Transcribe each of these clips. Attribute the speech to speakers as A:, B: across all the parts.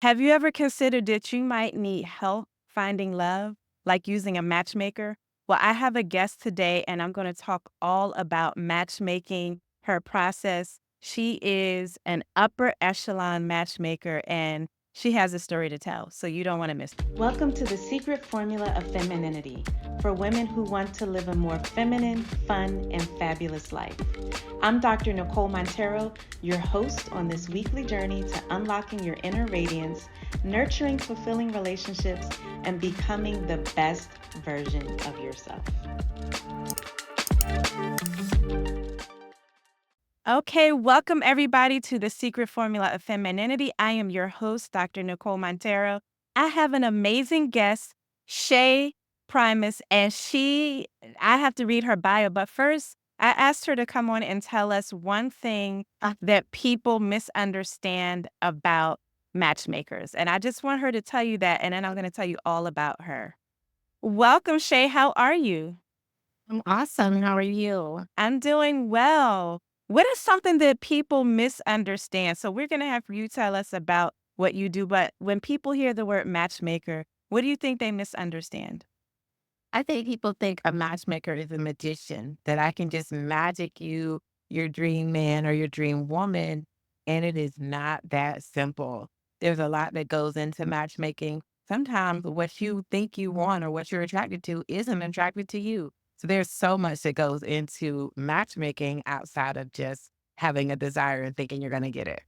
A: Have you ever considered that you might need help finding love, like using a matchmaker? Well, I have a guest today, and I'm going to talk all about matchmaking, her process. She is an upper echelon matchmaker, and she has a story to tell, so you don't want to miss it. Welcome to the secret formula of femininity for women who want to live a more feminine, fun, and fabulous life. I'm Dr. Nicole Montero, your host on this weekly journey to unlocking your inner radiance, nurturing fulfilling relationships, and becoming the best version of yourself. Okay, welcome everybody to the secret formula of femininity. I am your host, Dr. Nicole Montero. I have an amazing guest, Shae Primus, and I have to read her bio, but first, I asked her to come on and tell us one thing that people misunderstand about matchmakers. And I just want her to tell you that, and then I'm going to tell you all about her. Welcome, Shae. How are you?
B: I'm awesome. How are you?
A: I'm doing well. What is something that people misunderstand? So we're going to have you tell us about what you do, but when people hear the word matchmaker, what do you think they misunderstand?
B: I think people think a matchmaker is a magician, that I can just magic you your dream man or your dream woman. And it is not that simple. There's a lot that goes into matchmaking. Sometimes what you think you want or what you're attracted to isn't attracted to you. So there's so much that goes into matchmaking outside of just having a desire and thinking you're going to get it.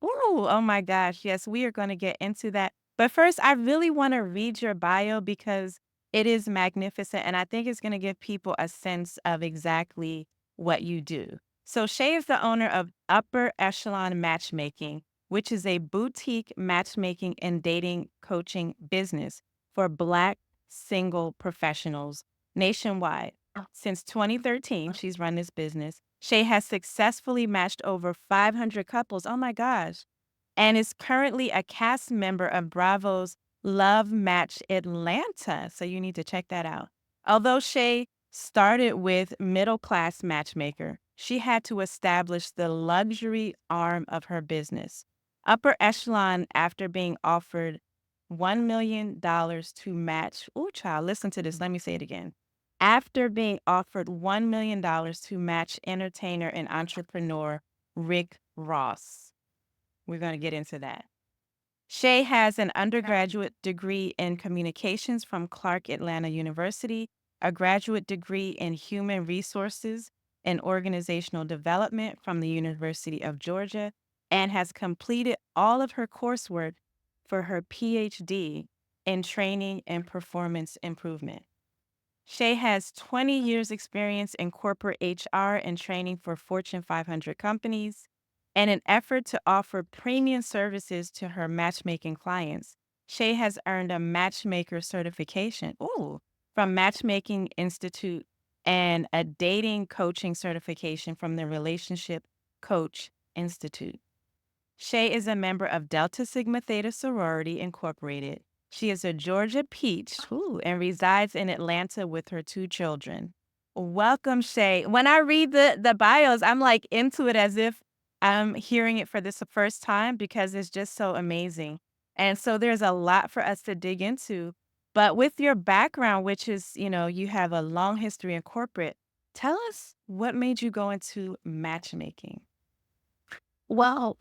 A: Ooh, oh my gosh. Yes, we are going to get into that. But first, I really want to read your bio because it is magnificent. And I think it's going to give people a sense of exactly what you do. So, Shay is the owner of Upper Echelon Matchmaking, which is a boutique matchmaking and dating coaching business for Black single professionals nationwide. Since 2013, she's run this business. Shay has successfully matched over 500 couples. Oh my gosh. And is currently a cast member of Bravo's Love Match Atlanta. So you need to check that out. Although Shay started with middle class matchmaker, she had to establish the luxury arm of her business. Upper echelon after being offered $1 million to match. Ooh, child, listen to this. Let me say it again. After being offered $1 million to match entertainer and entrepreneur Rick Ross. We're going to get into that. Shay has an undergraduate degree in communications from Clark Atlanta University, a graduate degree in human resources and organizational development from the University of Georgia, and has completed all of her coursework for her PhD in training and performance improvement. Shay has 20 years experience in corporate HR and training for Fortune 500 companies. In an effort to offer premium services to her matchmaking clients, Shay has earned a matchmaker certification from Matchmaking Institute and a dating coaching certification from the Relationship Coach Institute. Shay is a member of Delta Sigma Theta Sorority Incorporated. She is a Georgia peach and resides in Atlanta with her 2 children. Welcome, Shay. When I read the bios, I'm like into it as if I'm hearing it for this first time because it's just so amazing. And so there's a lot for us to dig into. But with your background, which is, you have a long history in corporate, tell us what made you go into matchmaking.
B: Well,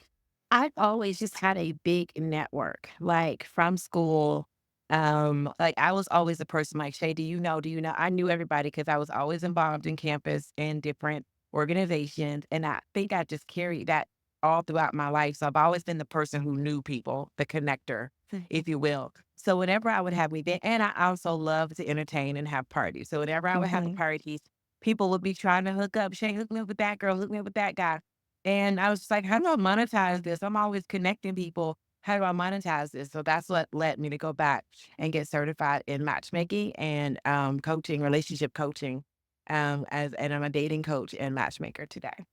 B: I've always just had a big network, like from school. Like I was always a person like, Shay, do you know? Do you know? I knew everybody because I was always involved in campus and different organizations. And I think I just carried that all throughout my life. So I've always been the person who knew people, the connector, if you will. So whenever I would have an event, and I also love to entertain and have parties. So whenever I would have a
A: Mhm.
B: party, people would be trying to hook up. Shay, hook me up with that girl, hook me up with that guy. And I was just like, how do I monetize this? I'm always connecting people. How do I monetize this? So that's what led me to go back and get certified in matchmaking and coaching, relationship coaching, and I'm a dating coach and matchmaker today.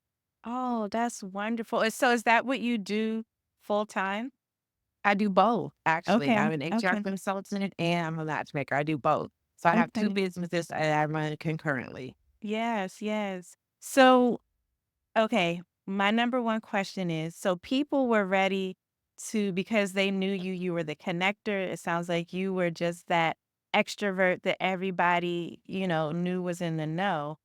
A: Oh, that's wonderful. So is that what you do full time?
B: I do both, actually.
A: Okay.
B: I'm an HR
A: Okay.
B: consultant and I'm a matchmaker. I do both. So I have two
A: Okay.
B: businesses that I run concurrently.
A: Yes, yes. So, okay, my number one question is, so people were ready to because they knew you, you were the connector. It sounds like you were just that extrovert that everybody, knew was in the know.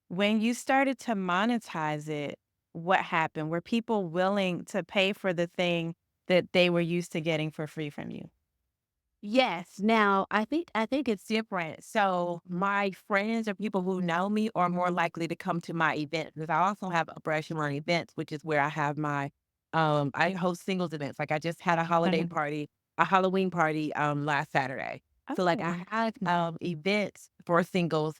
A: When you started to monetize it, what happened? Were people willing to pay for the thing that they were used to getting for free from you?
B: Yes. Now, I think it's different. So my friends or people who know me are more likely to come to my events because I also have Operation Run events, which is where I have my I host singles events. Like I just had a holiday
A: Mhm.
B: party, a Halloween party last Saturday. So like
A: Oh.
B: I have events for singles.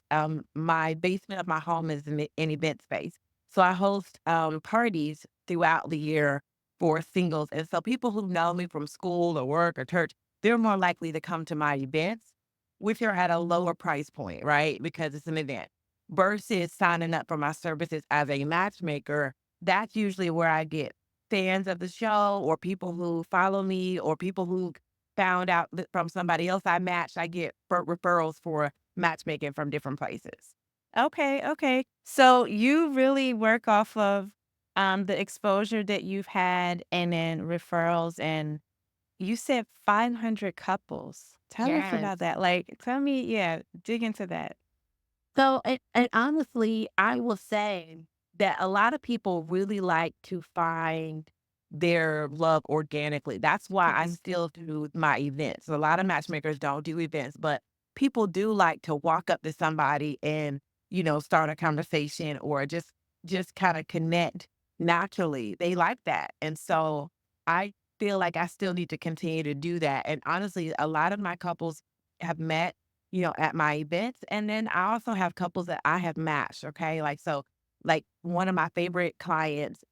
B: My basement of my home is an event space. So I host parties throughout the year for singles. And so people who know me from school or work or church, they're more likely to come to my events, which are at a lower price point, right? Because it's an event. Versus signing up for my services as a matchmaker, that's usually where I get fans of the show or people who follow me or people who found out from somebody else I matched. I get referrals for matchmaking from different places.
A: Okay, okay. So you really work off of the exposure that you've had and then referrals, and you said 500 couples. Tell us about
B: Yes.
A: that. Like, tell me, yeah, dig into that.
B: So, and honestly, I will say that a lot of people really like to find their love organically. That's why I
A: Mhm.
B: still do my events. A lot of matchmakers don't do events, but people do like to walk up to somebody and, start a conversation or just kind of connect naturally. They like that. And so I feel like I still need to continue to do that. And honestly, a lot of my couples have met at my events. And then I also have couples that I have matched. Okay. Like one of my favorite clients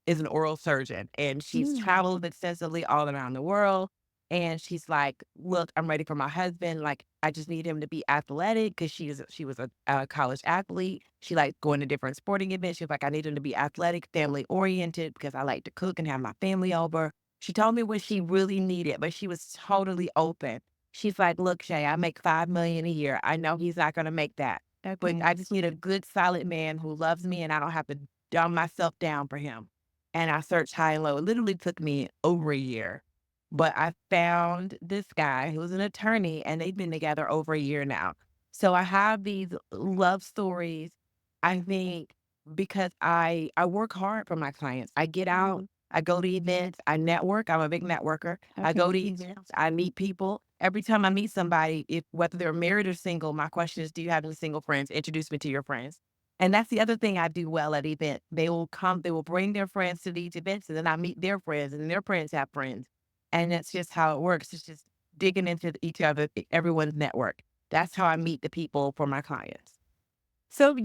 B: is an oral surgeon and she's
A: Mm.
B: traveled extensively all around the world. And she's like, look, I'm ready for my husband. Like, I just need him to be athletic because she was a college athlete. She liked going to different sporting events. She was like, I need him to be athletic, family oriented because I like to cook and have my family over. She told me what she really needed, but she was totally open. She's like, "Look, Shay, I make 5 million a year. I know he's not gonna make that, but
A: Okay.
B: I just need a good, solid man who loves me, and I don't have to dumb myself down for him." And I searched high and low. It literally took me over a year, but I found this guy who was an attorney, and they've been together over a year now. So I have these love stories. I think because I work hard for my clients. I get out,
A: Mhm.
B: I go to events, I network. I'm a big networker. I
A: Okay.
B: go to events, I meet people. Every time I meet somebody, if whether they're married or single, my question is, do you have any single friends? Introduce me to your friends. And that's the other thing I do well at events. They will bring their friends to these events, and then I meet their friends, and their friends have friends. And that's just how it works. It's just digging into each other, everyone's network. That's how I meet the people for my clients.
A: So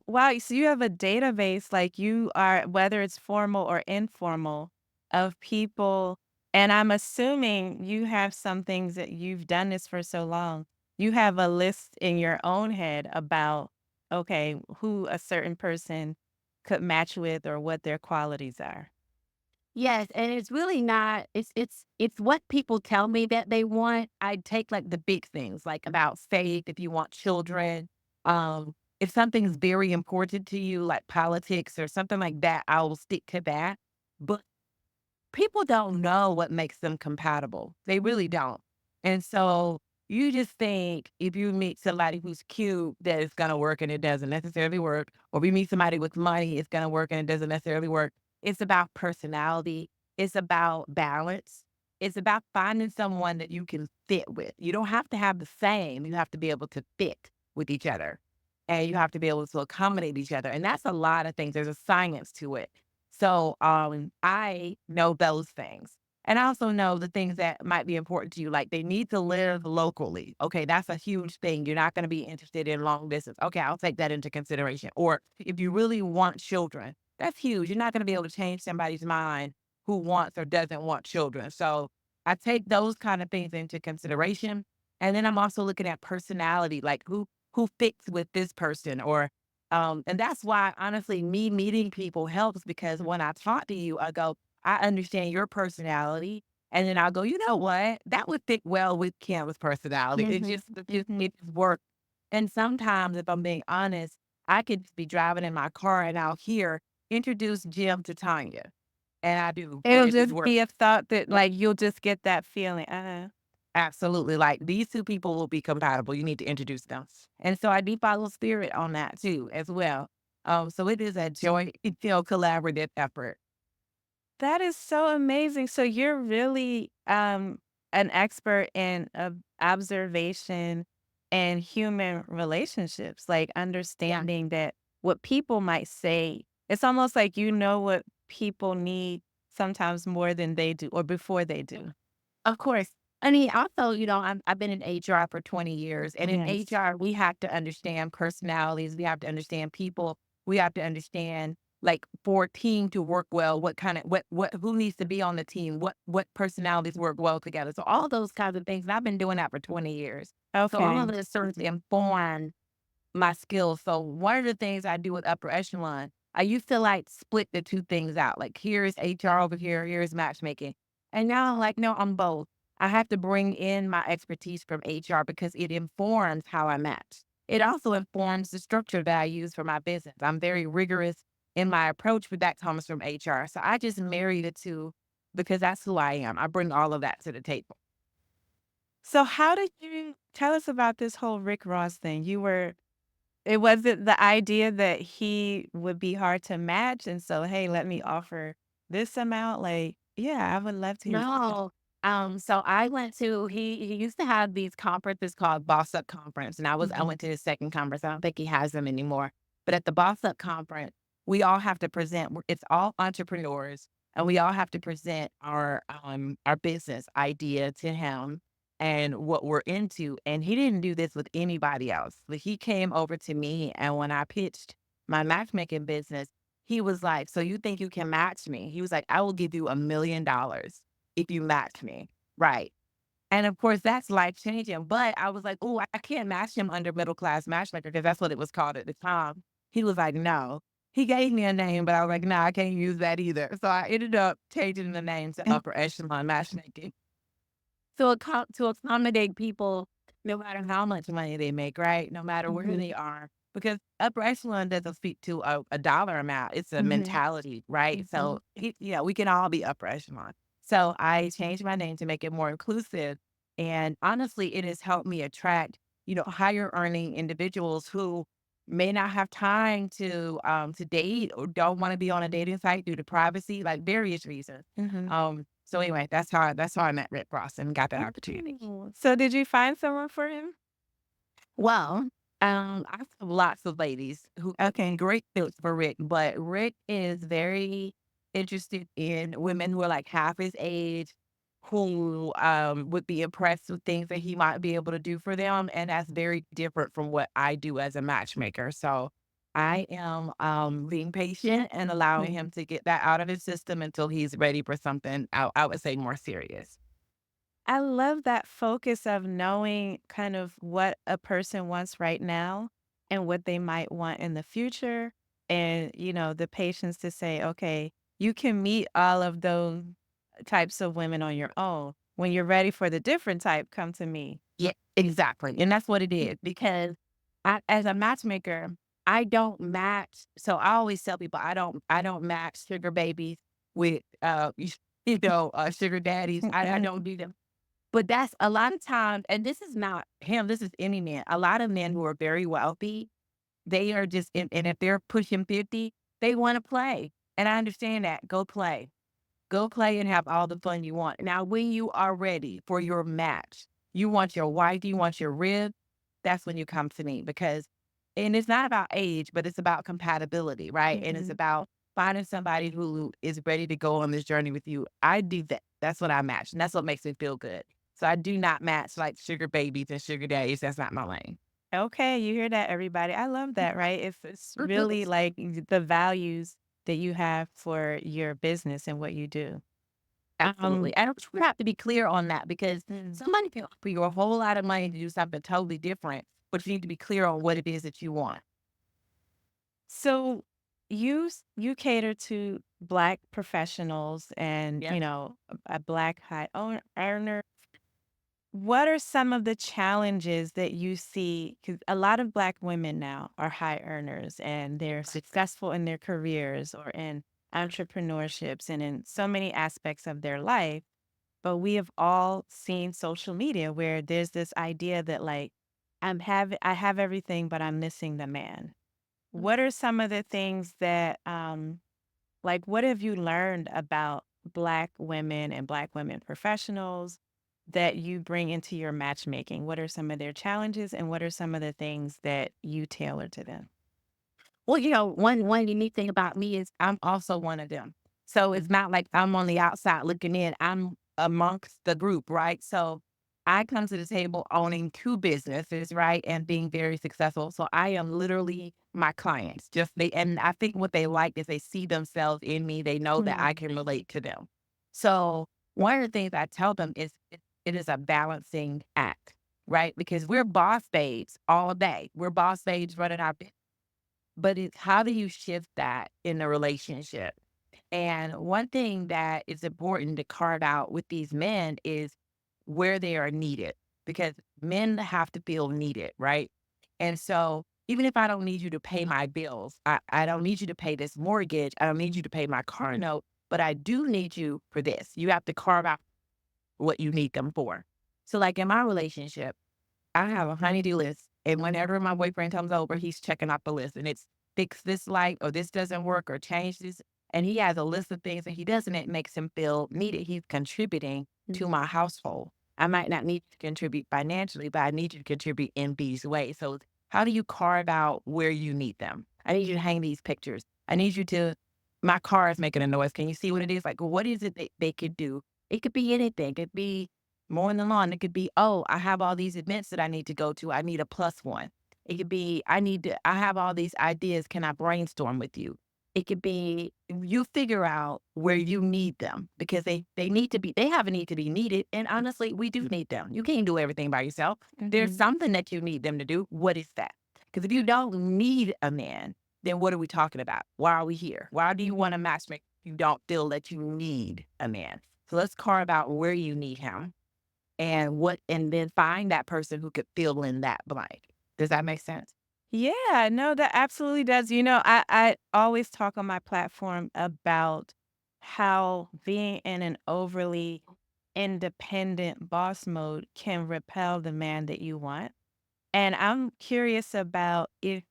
A: wow, so you have a database, like you are, whether it's formal or informal, of people. And I'm assuming you have some things that you've done this for so long. You have a list in your own head about, okay, who a certain person could match with or what their qualities are.
B: Yes, and it's really not it's what people tell me that they want. I take like the big things, like about faith, if you want children. If something's very important to you, like politics or something like that, I will stick to that. But people don't know what makes them compatible. They really don't. And so you just think if you meet somebody who's cute, that it's going to work and it doesn't necessarily work. Or if you meet somebody with money, it's going to work and it doesn't necessarily work. It's about personality, it's about balance. It's about finding someone that you can fit with. You don't have to have the same, you have to be able to fit with each other and you have to be able to accommodate each other. And that's a lot of things. There's a science to it. So, I know those things. And I also know the things that might be important to you, like they need to live locally. Okay, that's a huge thing. You're not going to be interested in long distance. Okay, I'll take that into consideration. Or if you really want children, that's huge. You're not going to be able to change somebody's mind who wants or doesn't want children. So I take those kind of things into consideration. And then I'm also looking at personality, like who fits with this person or and that's why honestly me meeting people helps because when I talk to you, I go, I understand your personality. And then I'll go, you know what? That would fit well with Kim's personality. It just works. And sometimes, if I'm being honest, I could just be driving in my car and I'll hear introduce Jim to Tanya. and I do, and
A: It'll
B: it just
A: just
B: works.
A: be a thought that,
B: Yep.
A: like, you'll just get that feeling,
B: Absolutely, like, these 2 people will be compatible, you need to introduce them. And so I do follow spirit on that too, as well. So it is a joint, collaborative effort.
A: That is so amazing. So you're really an expert in observation and human relationships, like
B: Yeah.
A: understanding that what people might say, it's almost like you know what people need sometimes more than they do or before they do.
B: Of course. I mean, also, I've been in HR for 20 years, and in
A: Yes.
B: HR, we have to understand personalities. We have to understand people. We have to understand, like, for a team to work well, what kind of who needs to be on the team, what personalities work well together. So all those kinds of things. And I've been doing that for 20 years. So all of
A: Okay.
B: this sort of inform my skills. So one of the things I do with upper echelon, I used to like split the two things out. Like here's HR over here, here's matchmaking. And now I'm like, no, I'm both. I have to bring in my expertise from HR because it informs how I match. It also informs the structure that I use for my business. I'm very rigorous in my approach, but that comes from HR. So I just marry the two because that's who I am. I bring all of that to the table.
A: So how did you tell us about this whole Rick Ross thing? It wasn't the idea that he would be hard to match, and so, "Hey, let me offer this amount," like yeah, I would love to hear that.
B: No. So I went to he used to have these conferences called Boss Up Conference, and I
A: Mhm.
B: went to his second conference. I don't think he has them anymore. But at the Boss Up Conference, we all have to present. It's all entrepreneurs, and we all have to present our business idea to him and what we're into. And he didn't do this with anybody else. But he came over to me, and when I pitched my matchmaking business, he was like, "So you think you can match me?" He was like, "I will give you $1,000,000 if you match me." Right. And of course, that's life changing. But I was like, "Oh, I can't match him under middle class matchmaker because that's what it was called at the time." He was like, "No." He gave me a name, but I was like, "No, I can't use that either." So I ended up changing the name to Upper Echelon Matchmaking to accommodate people no matter how much money they make, right? No matter where
A: Mhm,
B: they are. Because upper echelon doesn't speak to a dollar amount. It's a
A: mhm,
B: mentality, right? So,
A: mhm.
B: we can all be upper echelon. So I changed my name to make it more inclusive. And honestly, it has helped me attract, higher earning individuals who may not have time to date or don't want to be on a dating site due to privacy, like various reasons.
A: Mhm.
B: So anyway, that's how I met Rick Ross and got that opportunity.
A: Oh, so did you find someone for him?
B: Well, I have lots of ladies who would be
A: Okay.
B: great fits for Rick, but Rick is very interested in women who are like half his age, who would be impressed with things that he might be able to do for them, and that's very different from what I do as a matchmaker. So I am being patient and allowing him to get that out of his system until he's ready for something. I would say more serious.
A: I love that focus of knowing kind of what a person wants right now and what they might want in the future. And, the patience to say, okay, you can meet all of those types of women on your own. When you're ready for the different type, come to me.
B: Yeah, exactly, and that's what it is because as a matchmaker, I don't match so I always tell people I don't match sugar babies with, sugar daddies. I don't do them. But that's a lot of times and this is not him, this is any man. A lot of men who are very wealthy, they are just and if they're pushing 50, they wanna play, and I understand that, go play. Go play and have all the fun you want. Now, when you are ready for your match, you want your wife, you want your rib, that's when you come to me because, and it's not about age, but it's about compatibility, right? And it's
A: Mhm.
B: about finding somebody who is ready to go on this journey with you. I do that. That's what I match. And that's what makes me feel good. So I do not match like sugar babies and sugar daddies. That's not my lane.
A: Okay, you hear that, everybody. I love that, right? It's really like the values that you have for your business and what you do.
B: Absolutely. And we have to be clear on that because
A: Mm.
B: somebody can offer you a whole lot of money to do something totally different, but you need to be clear on what it is that you want.
A: So you cater to Black professionals and,
B: Yep.
A: a Black earner. What are some of the challenges that you see? Because a lot of Black women now are high earners and they're successful in their careers or in entrepreneurships and in so many aspects of their life. But we have all seen social media where there's this idea that like I have everything, but I'm missing the man. What are some of the things that like what have you learned about Black women and Black women professionals that you bring into your matchmaking? What are some of their challenges and what are some of the things that you tailor to them?
B: Well, one unique thing about me is I'm also one of them. So it's not like I'm on the outside looking in. I'm amongst the group, right? So I come to the table owning 2 businesses, right? And being very successful. So I am literally my clients. Just they and I think what they like is they see themselves in me. They know that
A: Mm,
B: I can relate to them. So one of the things I tell them is it is a balancing act, right? Because we're boss babes all day. We're boss babes running our but it's how do you shift that in a relationship? And one thing that is important to carve out with these men is where they are needed because men have to feel needed, right? And so even if I don't need you to pay my bills, I don't need you to pay this mortgage, I don't need you to pay my car note, but I do need you for this. You have to carve out what you need them for. So, like in my relationship, I have a honey-do list, and whenever my boyfriend comes over, he's checking off the list, and it's fix this light, or this doesn't work, or change this. And he has a list of things that he does, and it makes him feel needed. He's contributing to my household. I might not need to contribute financially, but I need you to contribute in these ways. So, how do you carve out where you need them? I need you to hang these pictures. I need you to. My car is making a noise. Can you see what it is? Like, what is it that they could do? It could be anything. It could be mowing the lawn. It could be, oh, I have all these events that I need to go to. I need a plus one. It could be, I have all these ideas. Can I brainstorm with you? It could be, you figure out where you need them because they need to be, they have a need to be needed. And honestly, we do need them. You can't do everything by yourself. There's
A: mhm,
B: something that you need them to do. What is that? Because if you don't need a man, then what are we talking about? Why are we here? Why do you want a matchmaker if you don't feel that you need a man? So let's carve out where you need him and then find that person who could fill in that blank. Does that make sense?
A: yeah, no, that absolutely does. You know, I always talk on my platform about how being in an overly independent boss mode can repel the man that you want. And I'm curious about if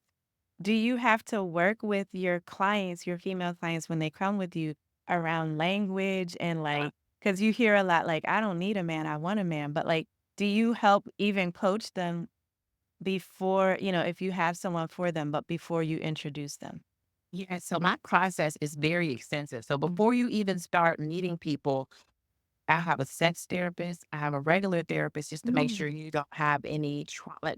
A: do you have to work with your clients, your female clients when they come with you around language and like because you hear a lot like, I don't need a man, I want a man. But like, do you help even coach them before, if you have someone for them, but before you introduce them?
B: Yeah, so my process is very extensive. So before you even start meeting people, I have a sex therapist, I have a regular therapist just to make
A: Mm,
B: sure you don't have any trauma.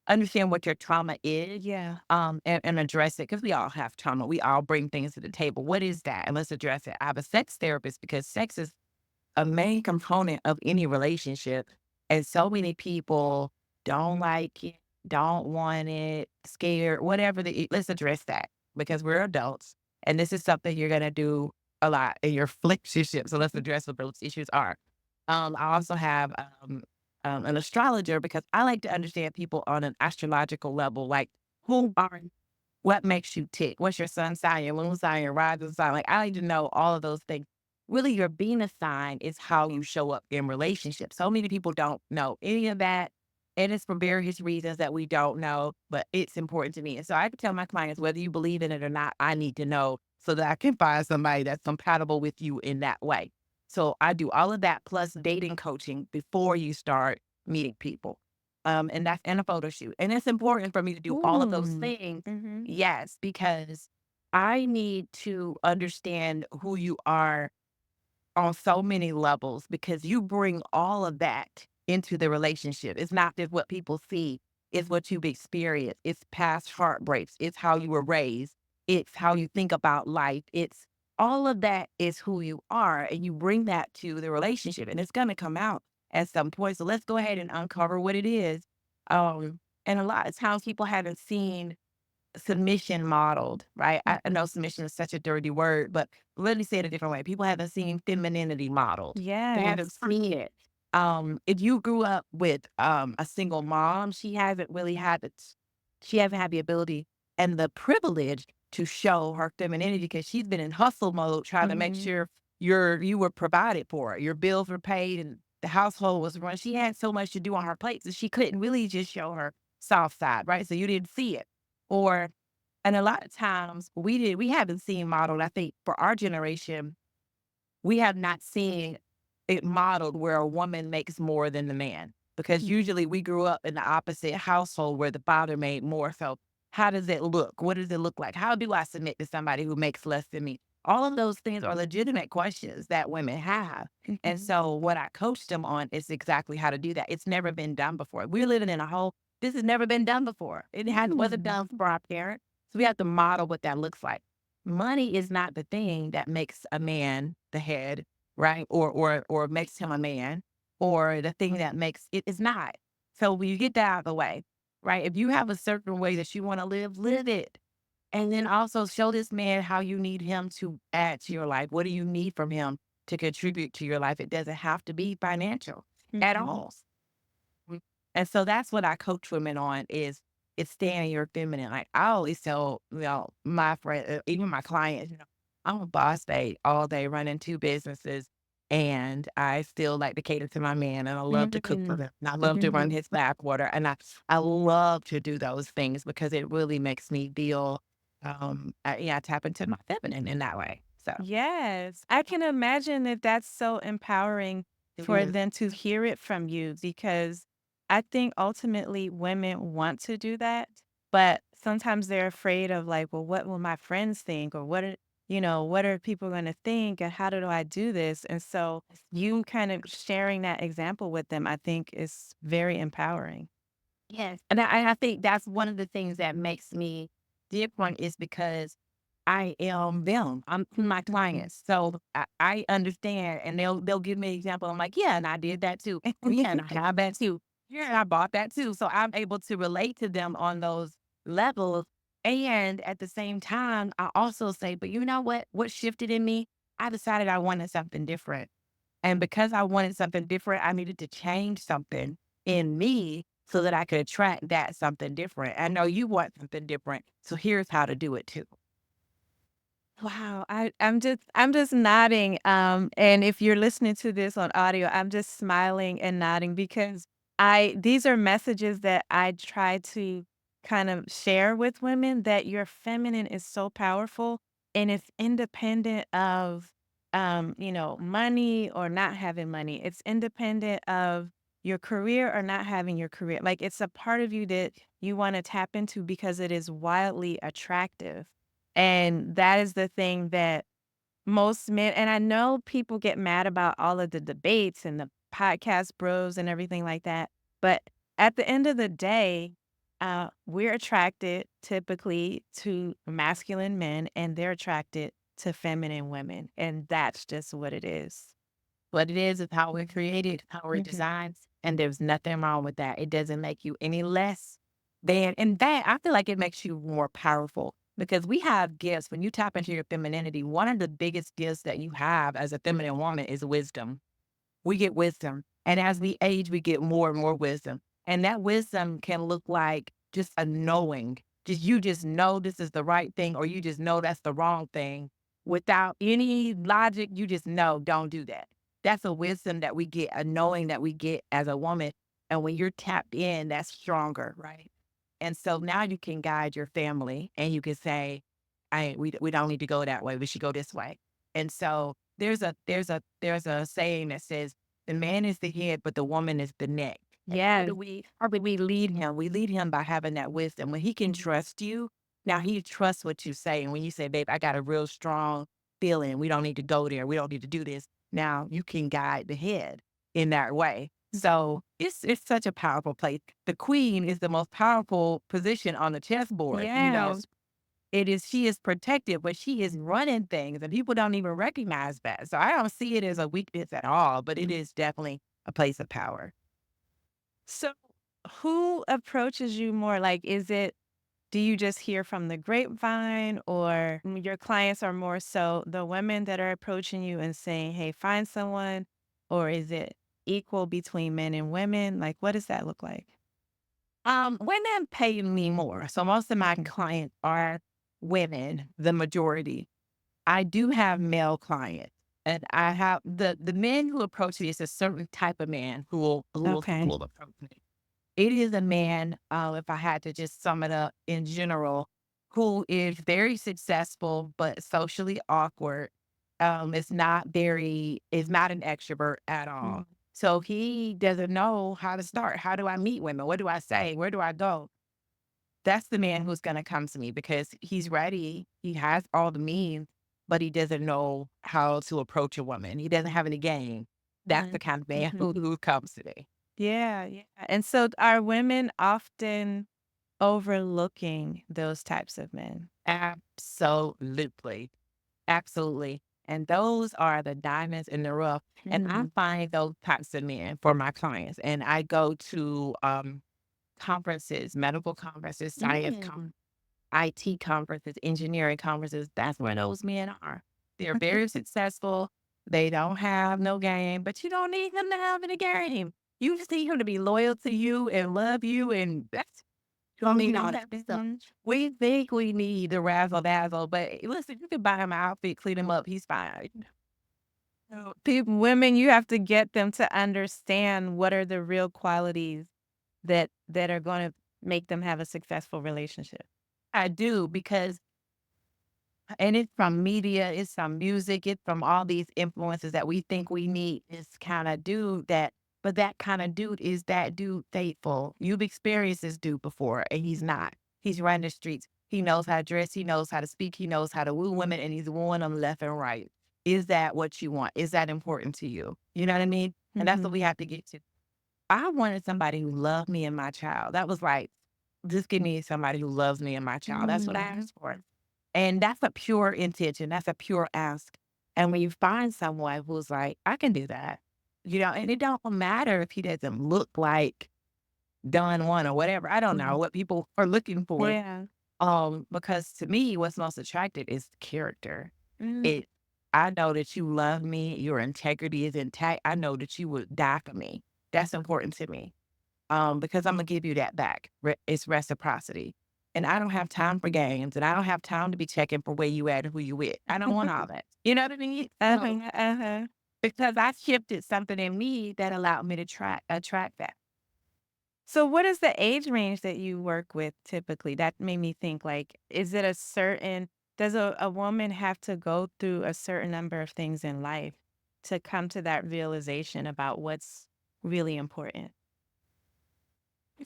B: Understand what your trauma is,
A: yeah.
B: and address it because we all have trauma. We all bring things to the table. What is that? And let's address it. I have a sex therapist because sex is a main component of any relationship. And so many people don't like it, don't want it, scared, whatever. Let's address that because we're adults. And this is something you're going to do a lot in your relationship. So let's address what those issues are. I also have an astrologer because I like to understand people on an astrological level, like who are what makes you tick? What's your sun sign, your moon sign, your rising sign? Like, I like to know all of those things. Really, your Venus sign is how you show up in relationships. So many people don't know any of that. And it's for various reasons that we don't know, but it's important to me. And so I can tell my clients, whether you believe in it or not, I need to know so that I can find somebody that's compatible with you in that way. So I do all of that plus dating coaching before you start meeting people. And that's and a photo shoot. And it's important for me to do all of those
A: Mm.
B: things.
A: Mhm.
B: Yes, because I need to understand who you are on so many levels because you bring all of that into the relationship. It's not just what people see, it's what you've experienced. It's past heartbreaks. It's how you were raised. It's how you think about life. It's all of that is who you are. And you bring that to the relationship and it's going to come out at some point. So let's go ahead and uncover what it is. And a lot of times people haven't seen submission modeled, right? I know submission is such a dirty word, but let me say it a different way. People haven't seen femininity modeled. They haven't
A: Yes.
B: seen it. If you grew up with a single mom, she hasn't had the ability and the privilege to show her femininity because she's been in hustle mode trying to make
A: Mhm.
B: sure you were provided for, your bills were paid, and the household was run. She had so much to do on her plate, so she couldn't really just show her soft side, right? So you didn't see it. Or and a lot of times we haven't seen modeled, I think for our generation, we have not seen it modeled where a woman makes more than the man. Because usually we grew up in the opposite household where the father made more. So how does it look? What does it look like? How do I submit to somebody who makes less than me? All of those things are legitimate questions that women have. And
A: Mhm.
B: so what I coach them on is exactly how to do that. It's never been done before. We're living in a whole, this has never been done before. Wasn't done for our parents. So we have to model what that looks like. Money is not the thing that makes a man the head, right? Or makes him a man, or the thing that makes it is not. So when you get that out of the way, right? If you have a certain way that you want to live, live it. And then also show this man how you need him to add to your life. What do you need from him to contribute to your life? It doesn't have to be financial at
A: Mhm.
B: all. And so that's what I coach women on is it's staying in your feminine. Like I always tell, my friend, even my clients, I'm a boss babe all day running two businesses. And I still like to cater to my man and I love to cook for
A: Mhm.
B: him. And I love to run
A: Mhm.
B: his backwater. And I love to do those things because it really makes me feel yeah, I tap into my feminine in that way. So
A: Yes, I can imagine that that's so empowering
B: it
A: for
B: is.
A: them to hear it from you because I think ultimately women want to do that, but sometimes they're afraid of like, well, what will my friends think or what are people going to think and how do I do this? And so you kind of sharing that example with them, I think is very empowering.
B: Yes. And I think that's one of the things that makes me different is because I am them. I'm my clients. So I understand and they'll give me an example. I'm like, yeah, and I did that too. Yeah, and I have that too. Yeah, and I bought that too. So I'm able to relate to them on those levels. And at the same time, I also say, but you know what? What shifted in me? I decided I wanted something different. And because I wanted something different, I needed to change something in me so that I could attract that something different. I know you want something different. So here's how to do it too.
A: Wow, I'm just nodding, and if you're listening to this on audio, I'm just smiling and nodding because I these are messages that I try to kind of share with women that your feminine is so powerful and it's independent of money or not having money. It's independent of your career or not having your career. Like it's a part of you that you want to tap into because it is wildly attractive. And that is the thing that most men and I know people get mad about all of the debates and the podcast bros and everything like that, but at the end of the day, we're attracted typically to masculine men, and they're attracted to feminine women, and that's just what it is.
B: What it is how we're created, how we're
A: Mhm.
B: designed. And there's nothing wrong with that. It doesn't make you any less than, in fact, I feel like it makes you more powerful because we have gifts. When you tap into your femininity, one of the biggest gifts that you have as a feminine woman is wisdom. We get wisdom. And as we age, we get more and more wisdom. And that wisdom can look like just a knowing. Just you just know this is the right thing, or you just know that's the wrong thing. Without any logic, you just know, don't do that. That's a wisdom that we get, a knowing that we get as a woman. And when you're tapped in, that's stronger, right? And so now you can guide your family and you can say, we don't need to go that way. We should go this way. And so there's a saying that says the man is the head, but the woman is the neck. And
A: Yes.
B: how do we lead him? We lead him by having that wisdom. When he can trust you, now he trusts what you say. And when you say, babe, I got a real strong feeling, we don't need to go there. We don't need to do this. Now you can guide the head in that way. So it's such a powerful place. The queen is the most powerful position on the chessboard.
A: Yes.
B: It is she is protected, but she is running things and people don't even recognize that. So I don't see it as a weakness at all, but it is definitely a place of power.
A: So, who approaches you more? Like, do you just hear from the grapevine, or your clients are more so the women that are approaching you and saying, hey, find someone? Or is it equal between men and women? Like, what does that look like?
B: Women pay me more. So most of my clients are. women, the majority. I do have male clients, and I have the men who approach me is a certain type of man who
A: Okay.
B: will approach me. It is a man, if I had to just sum it up in general, who is very successful but socially awkward. Is not an extrovert at all.
A: Mm,
B: So he doesn't know how to start. How do I meet women? What do I say? Where do I go? That's the man who's gonna come to me because he's ready. He has all the means, but he doesn't know how to approach a woman. He doesn't have any game. That's the
A: mhm,
B: kind of man
A: mhm.
B: who comes to me.
A: Yeah, yeah. And so are women often overlooking those types of men?
B: Absolutely. Absolutely. And those are the diamonds in the rough. And I
A: Mhm.
B: find those types of men for my clients. And I go to conferences, medical conferences,
A: Mm.
B: IT conferences, engineering conferences. That's where those men are. They're very successful. They don't have no game, but you don't need them to have any game. You just need him to be loyal to you and love you. And that's, you don't need all
A: Mhm,
B: that stuff.
A: mhm.
B: We think we need the razzle dazzle, but listen, you can buy him an outfit, clean him up. He's fine.
A: So people women, you have to get them to understand what are the real qualities that are gonna make them have a successful relationship.
B: I do because and it's from media, it's from music, it's from all these influences that we think we need this kind of dude that, but that kind of dude is that dude faithful. You've experienced this dude before, and he's not. He's running the streets. He knows how to dress, he knows how to speak, he knows how to woo women, and he's wooing them left and right. Is that what you want? Is that important to you? You know what I mean? And that's what
A: Mhm.
B: we have to get to. I wanted somebody who loved me and my child. That was like, just give me somebody who loves me and my child. That's what I
A: Mhm.
B: asked for. And that's a pure intention. That's a pure ask. And when you find someone who's like, I can do that, and it don't matter if he doesn't look like Don Juan or whatever. I don't know
A: Mhm.
B: what people are looking for.
A: Yeah.
B: Because to me, what's most attractive is character.
A: Mm.
B: It I know that you love me, your integrity is intact. I know that you would die for me. That's important to me. Because Imma give you that back. It's reciprocity. And I don't have time for games, and I don't have time to be checking for where you at and who you with. I don't want all that. You know what I mean? So,
A: Uh-huh, uh-huh.
B: because I shifted something in me that allowed me to attract that.
A: So what is the age range that you work with typically? That made me think, like, is it a certain does a woman have to go through a certain number of things in life to come to that realization about what's really important?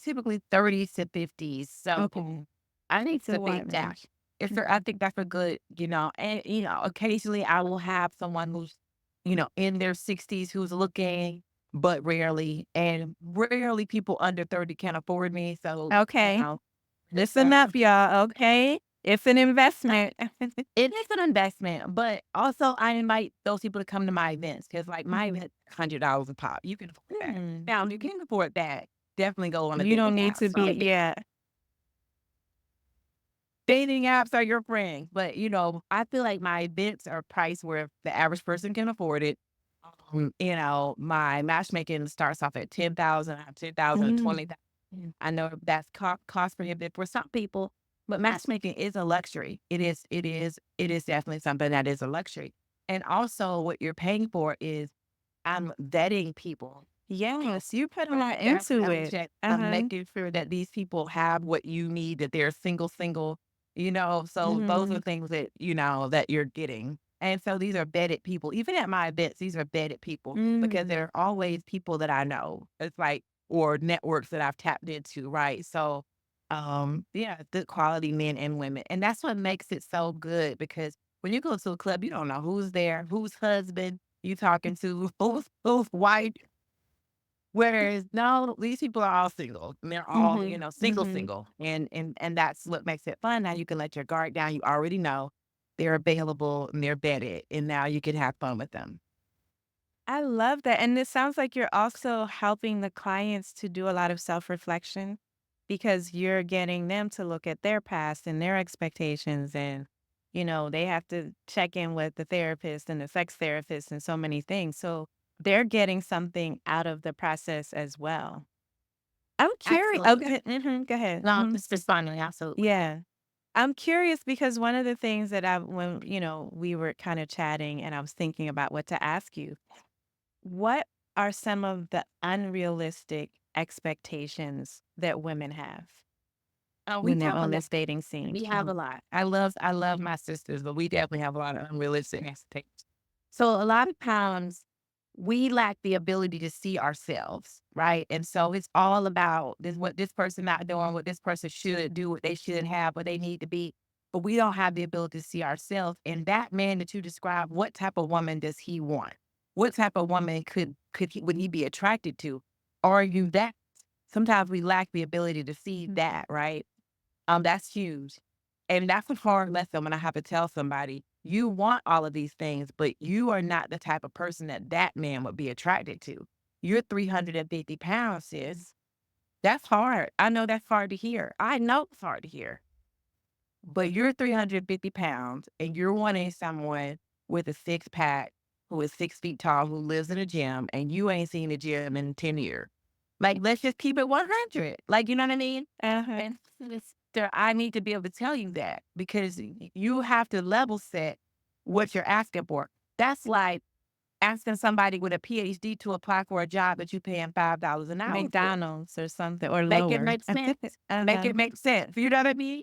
B: Typically 30s to 50s. So
A: Okay.
B: I think it's
A: It's a
B: a big
A: wide
B: gap.
A: range.
B: I think that's a good, and occasionally I will have someone who's, in their 60s who's looking, but rarely, and rarely people under 30 can afford me. So,
A: Okay.
B: it's
A: Listen up, y'all, okay? It's an investment.
B: it is an investment, but also I invite those people to come to my events because like my event, $100 a pop. You can afford that.
A: Mm.
B: Now, if you can afford that, definitely go on a
A: You don't
B: dating
A: need
B: app.
A: to
B: So
A: be yeah.
B: dating apps are your friend, but I feel like my events are priced where the average person can afford it. My matchmaking starts off at 10,000, I have 10,000,
A: Mm.
B: 20,000. I know that's cost prohibitive for some people, but matchmaking is a luxury. It is definitely something that is a luxury. And also what you're paying for is I'm vetting people.
A: Yes, you put a lot into
B: Background
A: it.
B: check. I'm
A: Uh-huh.
B: making sure that these people have what you need, that they're single. So those are
A: Mhm.
B: things that you're getting. And so these are vetted people. Even at my events, these are vetted people because
A: Mm.
B: they're always people that I know. It's like, or networks that I've tapped into, right? So, yeah, good quality men and women. And that's what makes it so good because when you go to a club, you don't know who's there, whose husband you talking to, who's wife. Whereas no, these people are all single, and they're all,
A: Mhm.
B: single,
A: Mhm.
B: single, and that's what makes it fun. Now you can let your guard down. You already know they're available and they're vetted, and now you can have fun with them.
A: I love that, and it sounds like you're also helping the clients to do a lot of self-reflection because you're getting them to look at their past and their expectations and, they have to check in with the therapist and the sex therapist and so many things, so they're getting something out of the process as well. I'm curious.
B: Absolutely.
A: Okay, mhm, go ahead.
B: No,
A: Mhm.
B: it's just fun, absolutely.
A: Yeah. I'm curious because one of the things that when, we were kind of chatting and I was thinking about what to ask you, what are some of the unrealistic expectations that women have
B: We
A: when they're
B: have a
A: on
B: lot.
A: this dating scene?
B: We have a lot. I love my sisters, but we definitely have a lot of unrealistic expectations. So a lot of times we lack the ability to see ourselves, right? And so it's all about this what this person not doing, what this person should do, what they should have, what they need to be. But we don't have the ability to see ourselves. And that man that you described, what type of woman does he want? What type of woman would he be attracted to? Or are you that? Sometimes we lack the ability to see that, right? That's huge. And that's a hard lesson when I have to tell somebody, you want all of these things, but you are not the type of person that that man would be attracted to. You're 350 pounds, sis. That's hard. I know that's hard to hear. I know it's hard to hear. But you're 350 pounds and you're wanting someone with a six pack who is 6 feet tall, who lives in a gym, and you ain't seen a gym in 10 years. Like, let's just keep it 100. Like, you know what I mean?
A: Uh-huh.
B: And sister, I need to be able to tell you that because you have to level set what you're asking for. That's like asking somebody with a PhD to apply for a job that you're paying $5 an hour for.
A: McDonald's or something or
B: Make it
A: lower.
B: make sense. Make
A: Uh-huh.
B: it make sense. You know what I mean?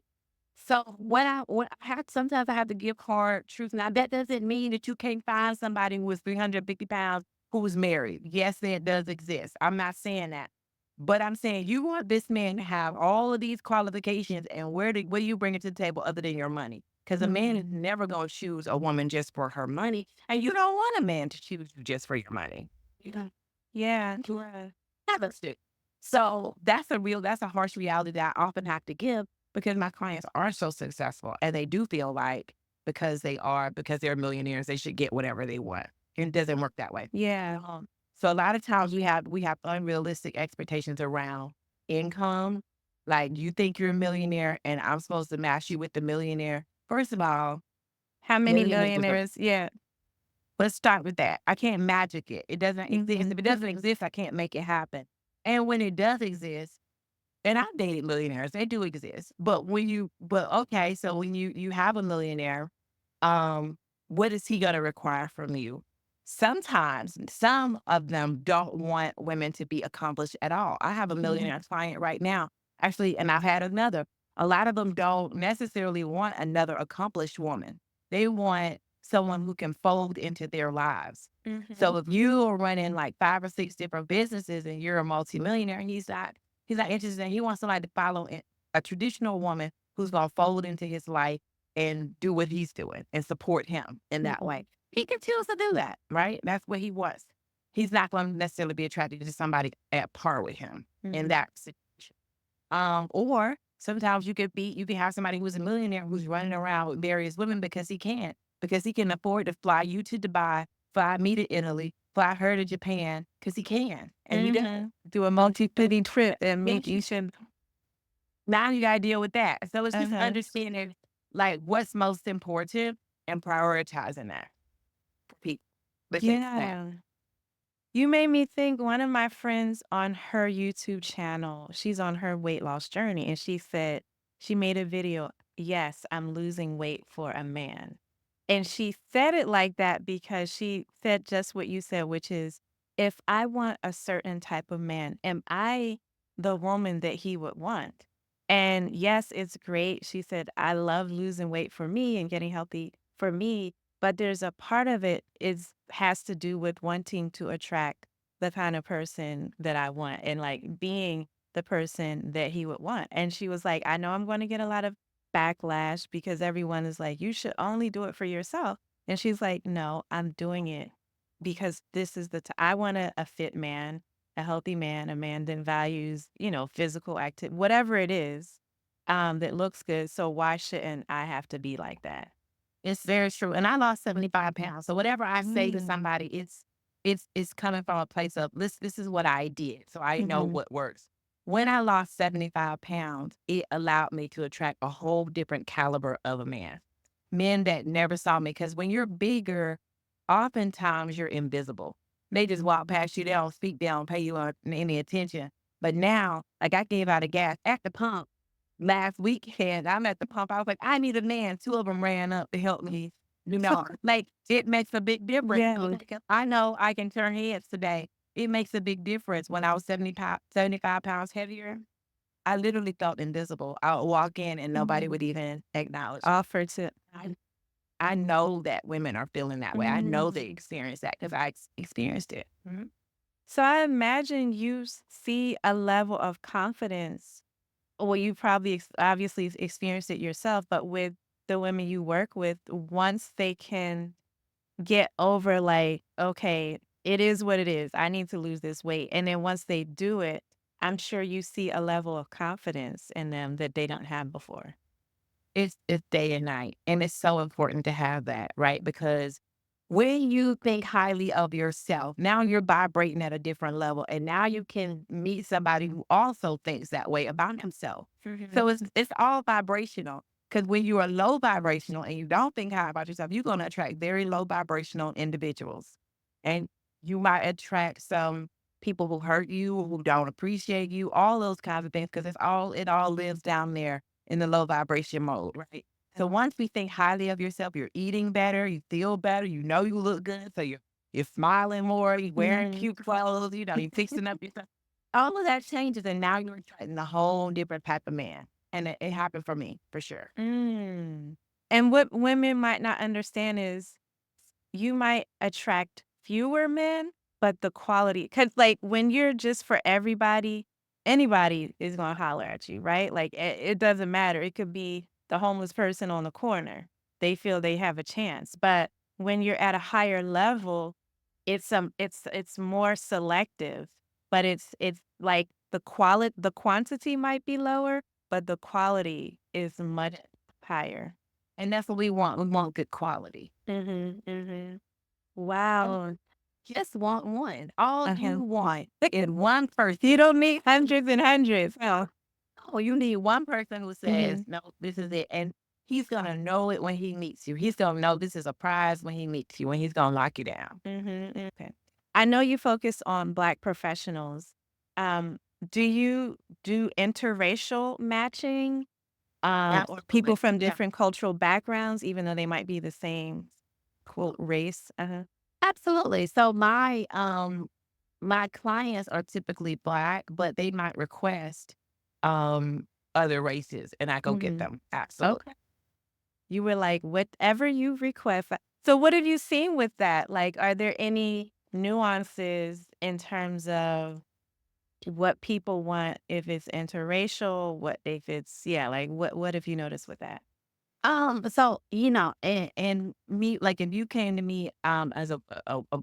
B: So what I have sometimes I have to give hard truth. Now that doesn't mean that you can't find somebody who is 350 pounds who's married. Yes, it does exist. I'm not saying that. But I'm saying you want this man to have all of these qualifications and what do you bring to the table other than your money? Because a man is never gonna choose a woman just for her money. And you don't want a man to choose you just for your money. You know,
A: Yeah. Yeah.
B: never do. So that's a harsh reality that I often have to give because my clients are so successful and they do feel like because they're millionaires, they should get whatever they want. And it doesn't work that way.
A: Yeah.
B: So a lot of times we have unrealistic expectations around income. Like you think you're a millionaire and I'm supposed to match you with the millionaire. First of all,
A: How many
B: millionaires are
A: millionaires? Yeah.
B: let's start with that. I can't magic it. It doesn't exist.
A: Mhm.
B: If it doesn't exist, I can't make it happen. And when it does exist, and I've dated millionaires, they do exist. But okay, so when you have a millionaire, um, what is he gonna require from you? Sometimes some of them don't want women to be accomplished at all. I have a
A: Mhm.
B: millionaire client right now, actually, and I've had another. A lot of them don't necessarily want another accomplished woman. They want someone who can fold into their lives.
A: Mhm.
B: So if you are running like 5 or 6 different businesses and you're a multimillionaire, he's not interested. He wants somebody to follow a traditional woman who's gonna fold into his life and do what he's doing and support him in that way. He can choose to do that, right? That's what he wants. He's not going to necessarily be attracted to somebody at par with him in
A: Mhm.
B: that situation. Or sometimes you can have somebody who's a millionaire who's running around with various women because he can afford to fly you to Dubai, fly me to Italy, fly her to Japan, because he can. And he does.
A: Mhm. Do a multi-city trip and
B: Yeah.
A: meet each and
B: Now you gotta deal with that. So it's just
A: uh-huh.
B: understanding like what's most important and prioritizing that for people. Because that
A: Yeah. You made me think one of my friends on her YouTube channel, she's on her weight loss journey, and she said she made a video, "Yes, I'm losing weight for a man." And she said it like that because she said just what you said, which is, if I want a certain type of man, am I the woman that he would want? And yes, it's great. She said, I love losing weight for me and getting healthy for me, but there's a part of it is has to do with wanting to attract the kind of person that I want and like being the person that he would want. And she was like, I know I'm going to get a lot of backlash because everyone is like, you should only do it for yourself. And she's like, no, I'm doing it because this is I want a fit man, a healthy man, a man that values, physical activity, whatever it is, that looks good. So why shouldn't I have to be like that?
B: it's very true. And I lost 75 pounds. So whatever I say to
A: Mm.
B: somebody, it's coming from a place of this is what I did. So I know
A: Mhm.
B: what works. When I lost 75 pounds, it allowed me to attract a whole different caliber of a man. Men that never saw me. Because when you're bigger, oftentimes you're invisible. They just walk past you, they don't speak, they don't pay you any attention. But now, like I gave out a gas at the pump. last weekend, I'm at the pump. I was like, I need a man. Two of them ran up to help me. Like it makes a big difference.
A: Yeah.
B: Because I know I can turn heads today. It makes a big difference. When I was 75 pounds heavier, I literally felt invisible. I would walk in and nobody
A: Mhm.
B: would even acknowledge me.
A: Offer to
B: I know that women are feeling that way. I know they
A: mm.
B: experience that because I experienced it.
A: So I imagine you see a level of confidence. Well, you probably obviously experienced it yourself, but with the women you work with, once they can get over like, okay, it is what it is. I need to lose this weight. And then once they do it, I'm sure you see a level of confidence in them that they don't have before.
B: It's day and night, and it's so important to have that, right? Because when you think highly of yourself, now you're vibrating at a different level, and now you can meet somebody who also thinks that way about himself.
A: Mhm.
B: So it's all vibrational. Because when you are low vibrational and you don't think high about yourself, you're going to attract very low vibrational individuals, and you might attract some people who hurt you, who don't appreciate you, all those kinds of things. Because it all lives down there in the low vibration mode, right? So once we think highly of yourself, you're eating better, you feel better, you know you look good, so you're smiling more, you're wearing
A: Mhm.
B: cute clothes, you're fixing up yourself. All of that changes, and now you're attracting a whole different type of man. And it happened for me, for sure.
A: Mm. And what women might not understand is you might attract fewer men, but the quality, because like when you're just for everybody, anybody is gonna holler at you, right? Like it doesn't matter. It could be the homeless person on the corner. They feel they have a chance. But when you're at a higher level, it's more selective, but it's like the quantity might be lower, but the quality is much higher.
B: And that's what we want. We want good quality.
A: Mhm, mhm.
B: And
A: Wow.
B: just want one. All you
A: Uh-huh.
B: want is one person.
A: You don't need hundreds and hundreds. Oh.
B: Oh, you need one person who says,
A: Mhm,
B: "No, this is it," and he's gonna know it when he meets you. He's gonna know this is a prize when he meets you, and he's gonna lock you down.
A: okay. I know you focus on Black professionals. Um, do you do interracial matching, or people
B: Absolutely.
A: from
B: Yeah.
A: different cultural backgrounds, even though they might be the same, quote, "race"? Uh-huh.
B: Absolutely. So my clients are typically Black, but they might request other races, and I go get
A: Mhm.
B: them. Absolutely.
A: Okay. You were like, "Whatever you request." So what have you seen with that? Like, are there any nuances in terms of what people want if it's interracial, what if it's yeah, like, what have you noticed with that?
B: So and me, like if you came to me, as a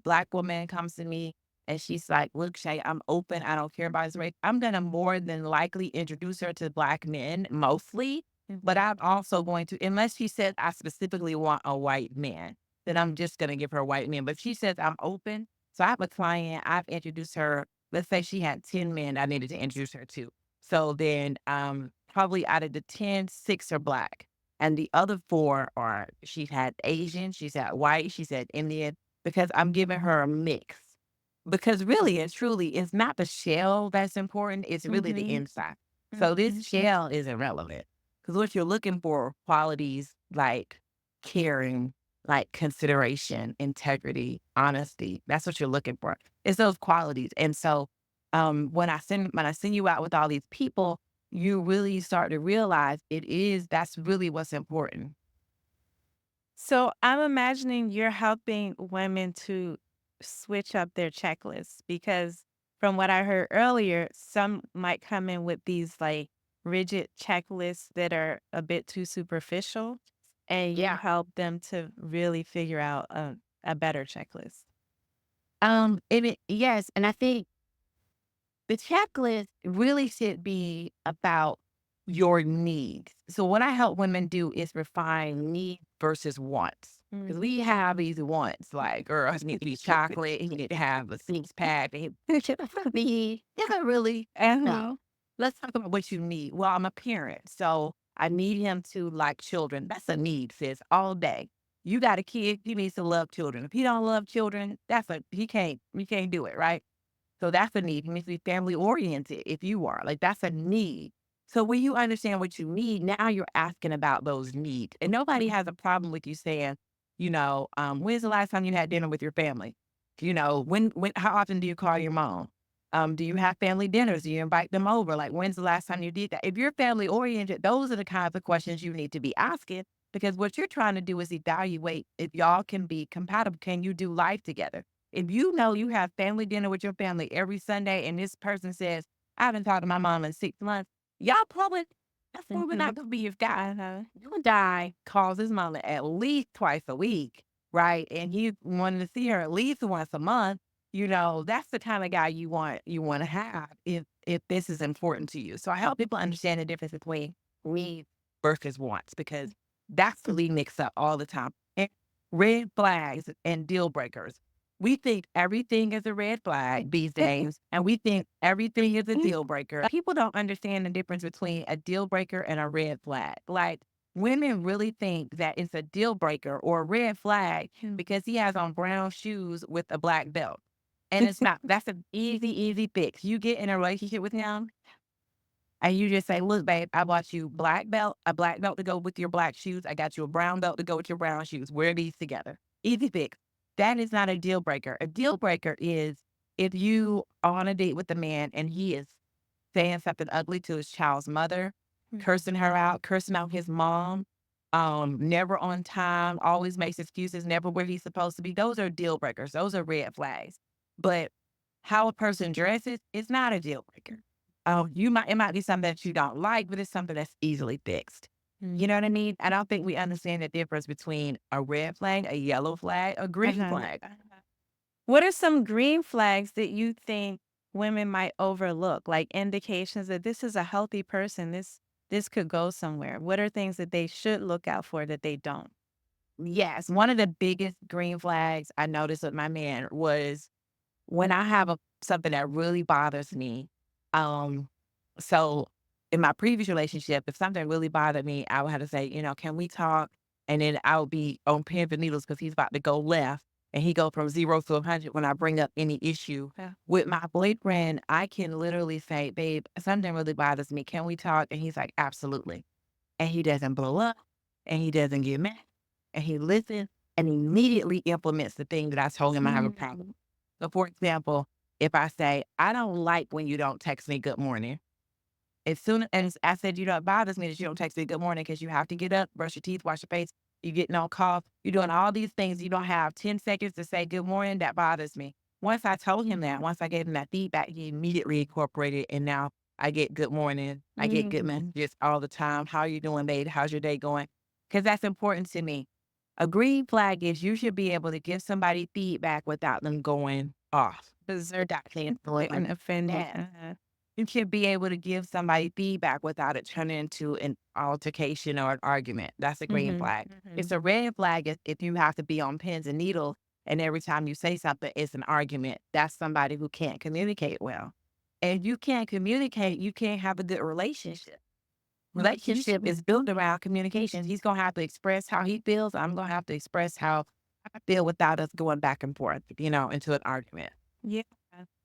B: Black woman comes to me and she's like, "Look, Shay, I'm open. I don't care about his race." I'm gonna more than likely introduce her to Black men mostly, but
A: Mhm.
B: I'm also going to, unless she says I specifically want a white man, then I'm just gonna give her a white man. But if she says I'm open, so I have a client, I've introduced her. Let's say she had 10 men I needed to introduce her to. So then, probably out of the 10, 6 are Black and the other 4 are she's had Asian, she's had white, she's had Indian, because I'm giving her a mix. Because really and truly, it's not the shell that's important, it's really the
A: Mhm.
B: inside. So this
A: Mhm.
B: shell is irrelevant because what you're looking for are qualities like caring, like consideration, integrity, honesty. That's what you're looking for. It's those qualities. And so when I send you out with all these people, you really start to realize that's really what's important.
A: So, I'm imagining you're helping women to switch up their checklists because from what I heard earlier, some might come in with these, like, rigid checklists that are a bit too superficial, and you
B: Yeah.
A: help them to really figure out a better checklist.
B: Yes, and I think the checklist really should be about your needs. So what I help women do is refine needs versus wants. Because
A: Mhm.
B: we have these wants, like, girls need to eat chocolate, you need to have a six pack. Me, yeah, really.
A: Uh-huh.
B: No. Let's talk about what you need. Well, I'm a parent, so I need him to like children. That's a need, sis, all day. You got a kid, he needs to love children. If he don't love children, he can't do it, right? So that's a need. He needs to be family oriented if you are. Like that's a need. So when you understand what you need, now you're asking about those needs. And nobody has a problem with you saying, when's the last time you had dinner with your family? How often do you call your mom? Do you have family dinners? Do you invite them over? Like, when's the last time you did that? If you're family oriented, those are the kinds of questions you need to be asking because what you're trying to do is evaluate if y'all can be compatible. Can you do life together? If you know you have family dinner with your family every Sunday and this person says, I haven't talked to my mom in 6 months, y'all probably, that's probably not gonna be your guy.
A: Uh-huh.
B: Your guy calls his mama at least twice a week, right? And he wanted to see her at least once a month. That's the kind of guy you want to have if this is important to you. So I help people understand the difference between needs versus wants because that's really mixed up all the time. And red flags and deal breakers. We think everything is a red flag these days, and we think everything is a deal breaker. People don't understand the difference between a deal breaker and a red flag. Like, women really think that it's a deal breaker or a red flag because he has on brown shoes with a black belt. And it's not. That's an easy, easy fix. You get in a relationship with him, and you just say, look, babe, I bought you a black belt to go with your black shoes. I got you a brown belt to go with your brown shoes. Wear these together. Easy fix. That is not a deal breaker. A deal breaker is if you are on a date with a man and he is saying something ugly to his child's mother, cursing her out, cursing out his mom, never on time, always makes excuses, never where he's supposed to be. Those are deal breakers. Those are red flags. But how a person dresses is not a deal breaker. It might be something that you don't like, but it's something that's easily fixed. You know what I mean? I don't think we understand the difference between a red flag, a yellow flag, a green
A: Uh-huh.
B: flag.
A: What are some green flags that you think women might overlook, like indications that this is a healthy person, this could go somewhere? What are things that they should look out for that they don't?
B: Yes, one of the biggest green flags I noticed with my man was when I have something that really bothers me. um, so in my previous relationship, if something really bothered me, I would have to say, can we talk? And then I would be on pins and needles because he's about to go left and he go from 0 to 100 when I bring up any issue.
A: Yeah.
B: With my boyfriend, I can literally say, babe, something really bothers me. Can we talk? And he's like, absolutely. And he doesn't blow up and he doesn't get mad and he listens and immediately implements the thing that I told him I have a problem. So, for example, if I say, I don't like when you don't text me good morning. As soon as I said, it bothers me that you don't text me good morning because you have to get up, brush your teeth, wash your face, you're getting on cough, you're doing all these things. You don't have 10 seconds to say good morning. That bothers me. Once I told him that, once I gave him that feedback, he immediately incorporated. And now I get good morning. I get good messages all the time. How you doing, babe? How's your day going? Because that's important to me. A green flag is you should be able to give somebody feedback without them going off. Berserk
A: And offended.
B: that. You should be able to give somebody feedback without it turning into an altercation or an argument. That's a green
A: Mhm.
B: flag. It's a red flag if you have to be on pins and needles and every time you say something, it's an argument. That's somebody who can't communicate well. And if you can't communicate, you can't have a good relationship. Relationship is built around communication. He's gonna have to express how he feels. I'm gonna have to express how I feel without us going back and forth, into an argument.
A: Yeah.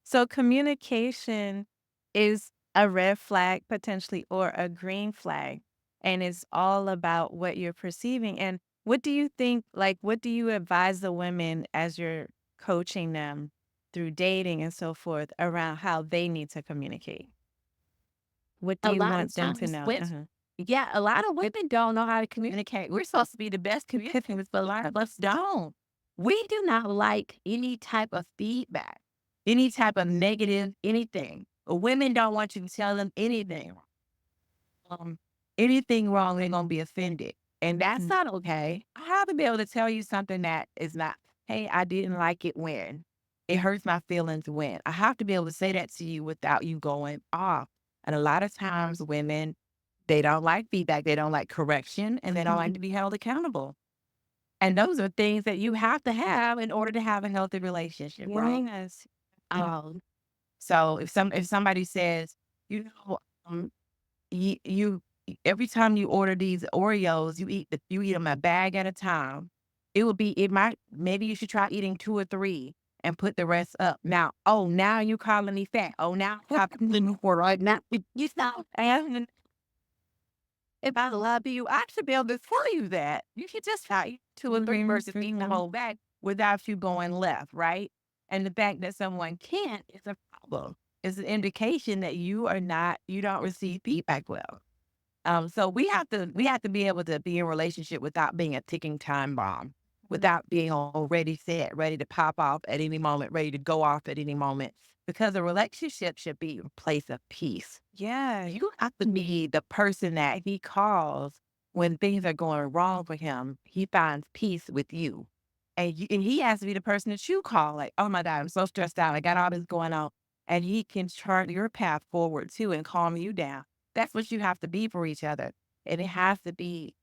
A: So communication is a red flag potentially or a green flag, and it's all about what you're perceiving. And what do you think, like, what do you advise the women as you're coaching them through dating and so forth around how they need to communicate? What do
B: A
A: you
B: lot of
A: want them to
B: times
A: know?
B: with Yeah, a lot of women don't know how to communicate. We're supposed to be the best communicators, but a lot of us don't. We do not like any type of feedback, any type of negative anything. Women don't want you to tell them um, anything wrong, they're gonna be offended. And that's
A: Mhm.
B: not okay. I have to be able to tell you something that is not, hey, I didn't like it when. It hurts my feelings when. I have to be able to say that to you without you going off. And a lot of times women, they don't like feedback, they don't like correction, and they don't like to be held accountable. And those are things that you have to have in order to have a healthy relationship, right?
A: Yes.
B: Um, so if somebody says, you know, um, you every time you order these Oreos, you eat them a bag at a time. It might maybe you should try eating 2 or 3 and put the rest up. Now you calling me fat. Oh, now I'm calling me for right now. You stop. if I love you, I should be able to tell you that. You should just try 2 or 3
A: Mhm,
B: verses beating the
A: mhm.
B: whole back without you going left, right? And the fact that someone can't is a problem. It's an indication that you don't receive feedback well. So we have to be able to be in a relationship without being a ticking time bomb, without being already set, ready to pop off at any moment, ready to go off at any moment. Because a relationship should be a place of peace.
A: Yeah.
B: You have to be the person that he calls when things are going wrong for him. He finds peace with you. And he has to be the person that you call, like, oh my God, I'm so stressed out. I got all this going on. And he can chart your path forward too and calm you down. That's what you have to be for each other. And it has to be,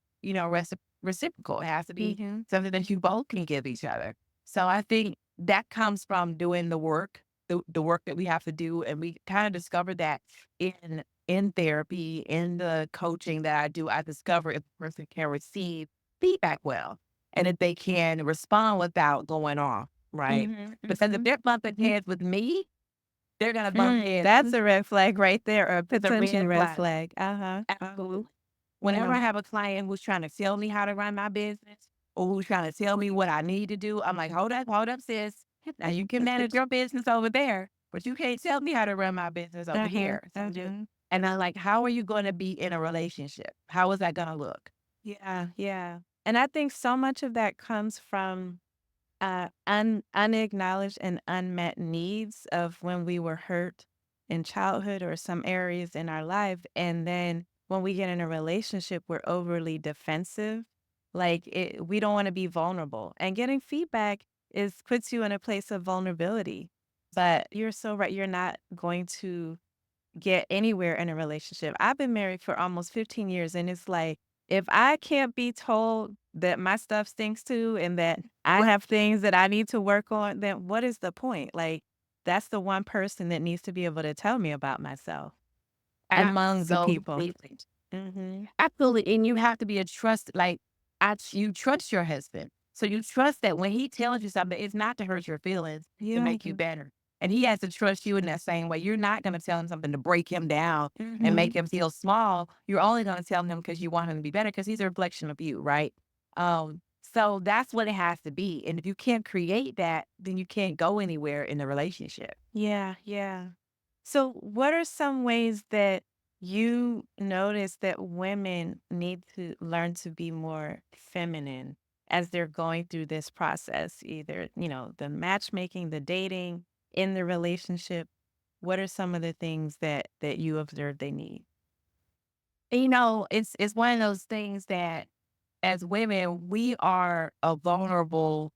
B: reciprocal. It has to be
A: Mhm.
B: something that you both can give each other. So I think that comes from doing the work, the work that we have to do. And we kind of discovered that in therapy, in the coaching that I do, I discover if a person can receive feedback well and if they can respond without going off, right?
A: Mhm,
B: Because if
A: mhm.
B: they're bumping heads with me, they're gonna bump heads.
A: That's a red flag right there, or a
B: It's a
A: potential
B: red
A: red
B: flag.
A: flag. Uh-huh.
B: Absolutely. Whenever
A: Yeah.
B: I have a client who's trying to tell me how to run my business or who's trying to tell me what I need to do, I'm like, hold up, sis. Now you can manage your business over there, but you can't tell me how to run my business over
A: Uh-huh,
B: here.
A: uh-huh.
B: And I'm like, how are you going to be in a relationship? How is that going to look?
A: Yeah, yeah. And I think so much of that comes from unacknowledged and unmet needs of when we were hurt in childhood or some areas in our life. And then when we get in a relationship, we're overly defensive. We don't want to be vulnerable. And getting feedback is puts you in a place of vulnerability. But you're so right. You're not going to get anywhere in a relationship. I've been married for almost 15 years, and it's like, if I can't be told that my stuff stinks too and that I
B: What?
A: have things that I need to work on, then what is the point? Like, that's the one person that needs to be able to tell me about myself among the people.
B: Absolutely.
A: Mhm.
B: Absolutely. And you have to be a trust, like, you trust your husband. So you trust that when he tells you something, it's not to hurt your feelings, to
A: Yeah.
B: make you better. And he has to trust you in that same way. You're not going to tell him something to break him down and make
A: Mhm.
B: him feel small. You're only going to tell him because you want him to be better because he's a reflection of you, right? So that's what it has to be. And if you can't create that, then you can't go anywhere in the relationship.
A: Yeah, yeah. So, what are some ways that you notice that women need to learn to be more feminine as they're going through this process? Either, the matchmaking, the dating, in the relationship. What are some of the things that you observe they need?
B: And, it's one of those things that as women, we are a vulnerable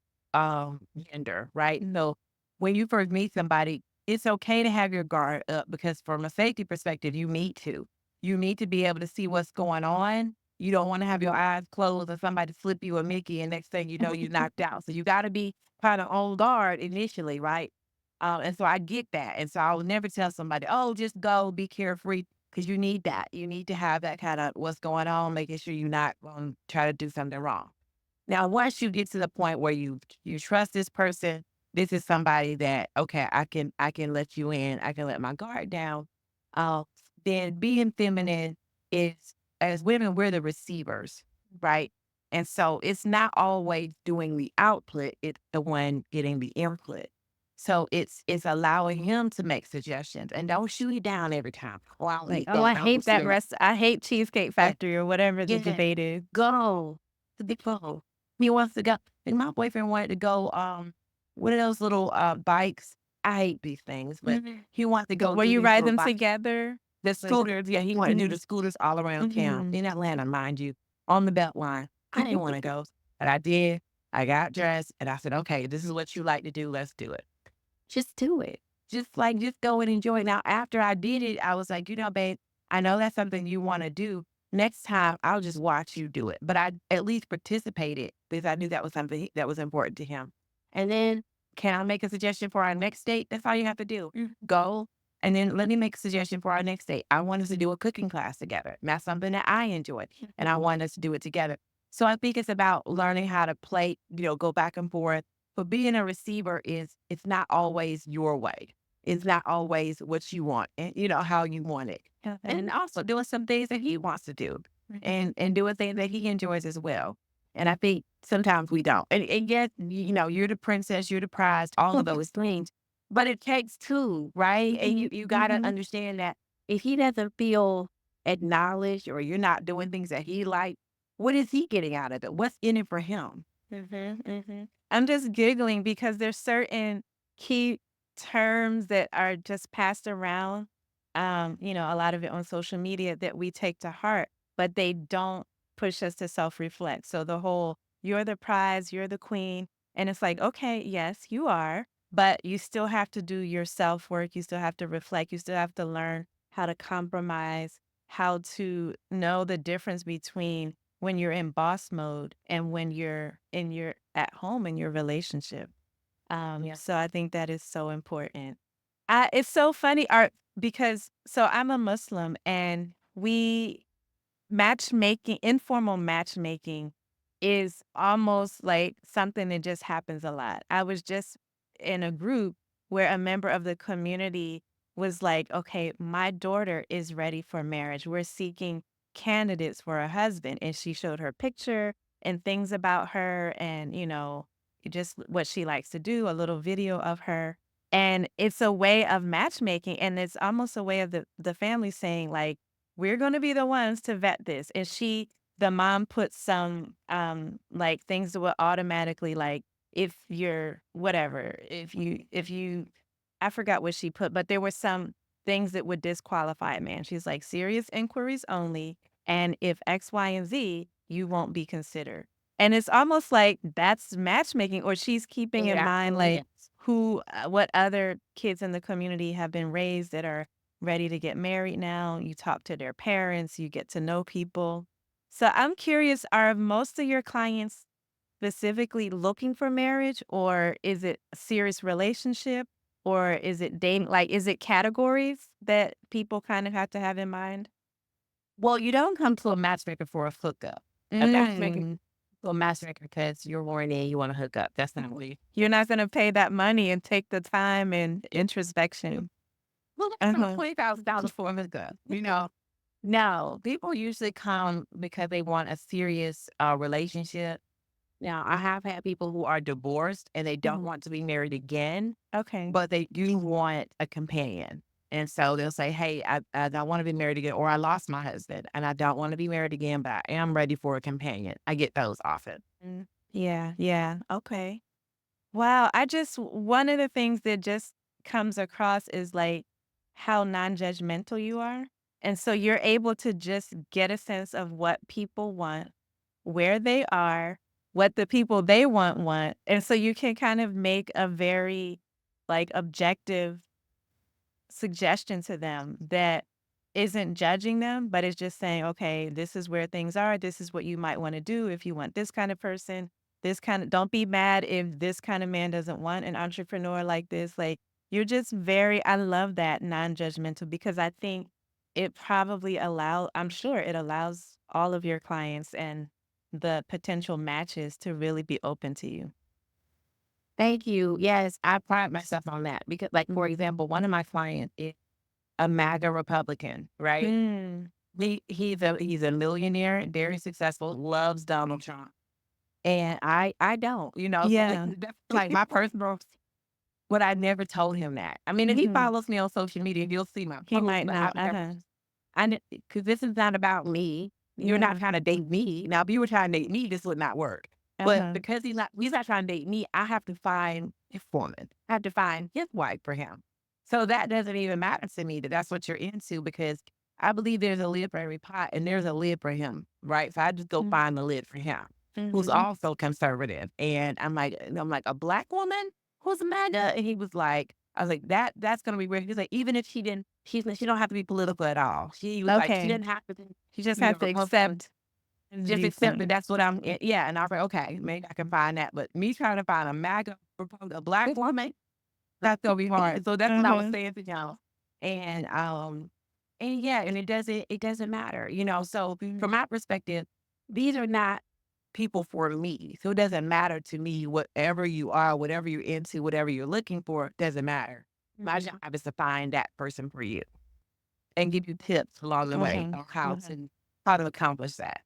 B: gender, right? So when you first meet somebody, it's okay to have your guard up because from a safety perspective, you need to. You need to be able to see what's going on. You don't want to have your eyes closed and somebody slip you a Mickey and next thing you know, you're knocked out. So you got to be kind of on guard initially, right? And so I get that. And so I will never tell somebody, oh, just go, be carefree. Because you need that. You need to have that kind of what's going on, making sure you're not going to try to do something wrong. Now, once you get to the point where you trust this person, this is somebody that okay, I can let you in, I can let my guard down. Uh, then being feminine is as women, we're the receivers, right? And so it's not always doing the output; it's the one getting the input. So it's allowing him to make suggestions and don't shoot it down every time. Oh, I don't
A: Like,
B: eat
A: oh,
B: that.
A: I
B: I don't
A: hate that
B: consider that.
A: rest. I hate Cheesecake
B: But
A: Factory or whatever the
B: yeah,
A: debate is.
B: go to the phone. He wants to go. And my boyfriend wanted to go, one of those little bikes. I hate these things, but
A: Mhm.
B: he wants to go
A: Will
B: do
A: you
B: these
A: ride
B: little
A: them
B: bikes.
A: together?
B: The
A: Like,
B: scooters, yeah, he wanted to do the
A: mhm,
B: scooters all around town
A: mhm.
B: in Atlanta, mind you, on the belt line. I didn't want to go, but I did. I got dressed and I said, okay, this is what you like to do. Let's do it. Just do it. Just go and enjoy it. Now, after I did it, I was like, babe, I know that's something you want to do. Next time, I'll just watch you do it. But I at least participated because I knew that was something that was important to him. And then, can I make a suggestion for our next date? That's all you have to do. Go. And then let me make a suggestion for our next date. I want us to do a cooking class together. That's something that I enjoy. And I want us to do it together. So I think it's about learning how to play, go back and forth. But being a receiver it's not always your way. It's not always what you want and how you want it.
A: Uh-huh.
B: And also doing some things that he wants to do. and doing things that he enjoys as well. And I think sometimes we don't. And yet, you're the princess, you're the prize, all of those things. But it takes two, right? And you gotta
A: Mhm.
B: understand that if he doesn't feel acknowledged or you're not doing things that he like, what is he getting out of it? What's in it for him?
A: Mhm, mhm. I'm just giggling because there's certain key terms that are just passed around, a lot of it on social media that we take to heart, but they don't push us to self-reflect. So the whole, "You're the prize, you're the queen," and it's like, "Okay, yes, you are, but you still have to do your self-work, you still have to reflect, you still have to learn how to compromise, how to know the difference between when you're in boss mode and when you're in your at home in your relationship."
B: Yeah.
A: So I think that is so important. It's so funny, because so I'm a Muslim and we matchmaking, informal matchmaking is almost like something that just happens a lot. I was just in a group where a member of the community was like, okay, my daughter is ready for marriage. We're seeking candidates for a husband. And she showed her picture and things about her and, just what she likes to do, a little video of her. And it's a way of matchmaking. And it's almost a way of the family saying, like, we're gonna be the ones to vet this. And the mom put some, like, things that would automatically, like, if you're whatever, if you I forgot what she put, but there were some things that would disqualify a man. She's like, "Serious inquiries only, and if X, Y, and Z, you won't be considered." And it's almost like that's matchmaking, or she's keeping
B: It
A: in mind,
B: absolutely
A: like,
B: is.
A: what other kids in the community have been raised that are ready to get married now. You talk to their parents, you get to know people. So I'm curious, are most of your clients specifically looking for marriage, or is it a serious relationship, or is it dating? Like, is it categories that people kind of have to have in mind?
B: Well, you don't come to a matchmaker for a hookup. A matchmaker
A: Mm.
B: to a matchmaker because you're horny and you want to hook up. That's not what
A: You're not going to pay that money and take the time and
B: you.
A: introspection.
B: Well, that's not
A: Uh-huh.
B: $20,000 for a hookup. No, people usually come because they want a serious relationship. Now, I have had people who are divorced and they don't
A: Mhm.
B: want to be married again,
A: Okay.
B: but they do want a companion. And so they'll say, hey, I don't want to be married again, or I lost my husband and I don't want to be married again, but I am ready for a companion. I get those often.
A: Mm. Yeah, yeah. Okay. Wow, one of the things that just comes across is, like, how non-judgmental you are, and so you're able to just get a sense of what people want, where they are, what the people they want, and so you can kind of make a very, like, objective suggestion to them that isn't judging them, but is just saying, "Okay, this is where things are. This is what you might wanna do if you want this kind of person. Don't be mad if this kind of man doesn't want an entrepreneur like this." Like, you're just very I love that non-judgmental because I think I'm sure it allows all of your clients and the potential matches to really be open to you.
B: Thank you. Yes, I pride myself on that because, like, for example, one of my clients is a MAGA Republican, right?
A: Mm.
B: He's a millionaire, very successful, loves Donald Trump. And I don't, so
A: Yeah.
B: that's like my personal but I never told him that. I mean, if he
A: Mhm.
B: follows me on social media, he'll see my
A: He
B: posts,
A: might
B: but
A: know.
B: I've never
A: Uh-huh.
B: because this is not about me. You're not
A: Yeah.
B: trying to date me. Now, if you were trying to date me, this would not work. But
A: Uh-huh.
B: because he's not trying to date me, I have to find his woman. I have to find his wife for him. So that doesn't even matter to me that that's what you're into because I believe there's a lid for every pot and there's a lid for him, right? So I just go
A: Mm.
B: find the lid for him, who's
A: Mhm.
B: also conservative. And I'm like, a black woman who's a MAGA? And he was like, I was like, that's gonna be weird. He's like, even if she don't have to be political at all. She was like, she
A: Okay.
B: didn't have to
A: You just
B: be a
A: have to
B: Republican.
A: accept his
B: Just accept that
A: viewpoint.
B: that's what yeah. And I was like, okay, maybe I can find that. But me trying to find a MAGA a black woman, that's gonna be hard. So that's what I was
A: Uh-huh.
B: saying to y'all. And and yeah, and it doesn't matter, So from
A: Mhm.
B: my perspective, these are not people for me. So it doesn't matter to me whatever you are, whatever you're into, whatever you're looking for, doesn't matter. My
A: Mhm.
B: job is to find that person for you and give you tips along the way
A: Mhm.
B: on how
A: Mhm.
B: to. how to accomplish that.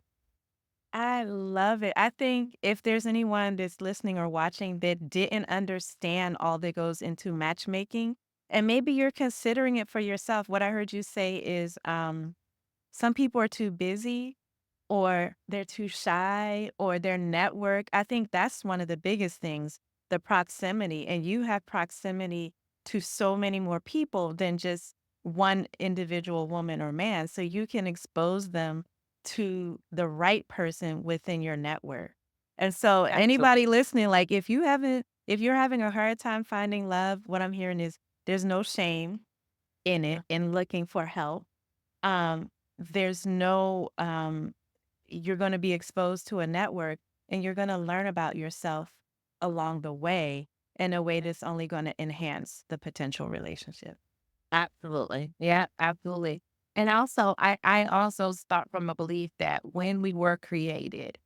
A: I love it. I think if there's anyone that's listening or watching that didn't understand all that goes into matchmaking, and maybe you're considering it for yourself, what I heard you say is some people are too busy or they're too shy or their network. I think that's one of the biggest things, the proximity. And you have proximity to so many more people than just one individual woman or man. So you can expose them to the right person within your network. And so
B: Absolutely.
A: anybody listening, like if you're having a hard time finding love, what I'm hearing is there's no shame in it in looking for help. There's no you're going to be exposed to a network and you're going to learn about yourself along the way in a way that's only going to enhance the potential relationship.
B: Absolutely. Yeah, absolutely. And also, I also start from a belief that when we were created,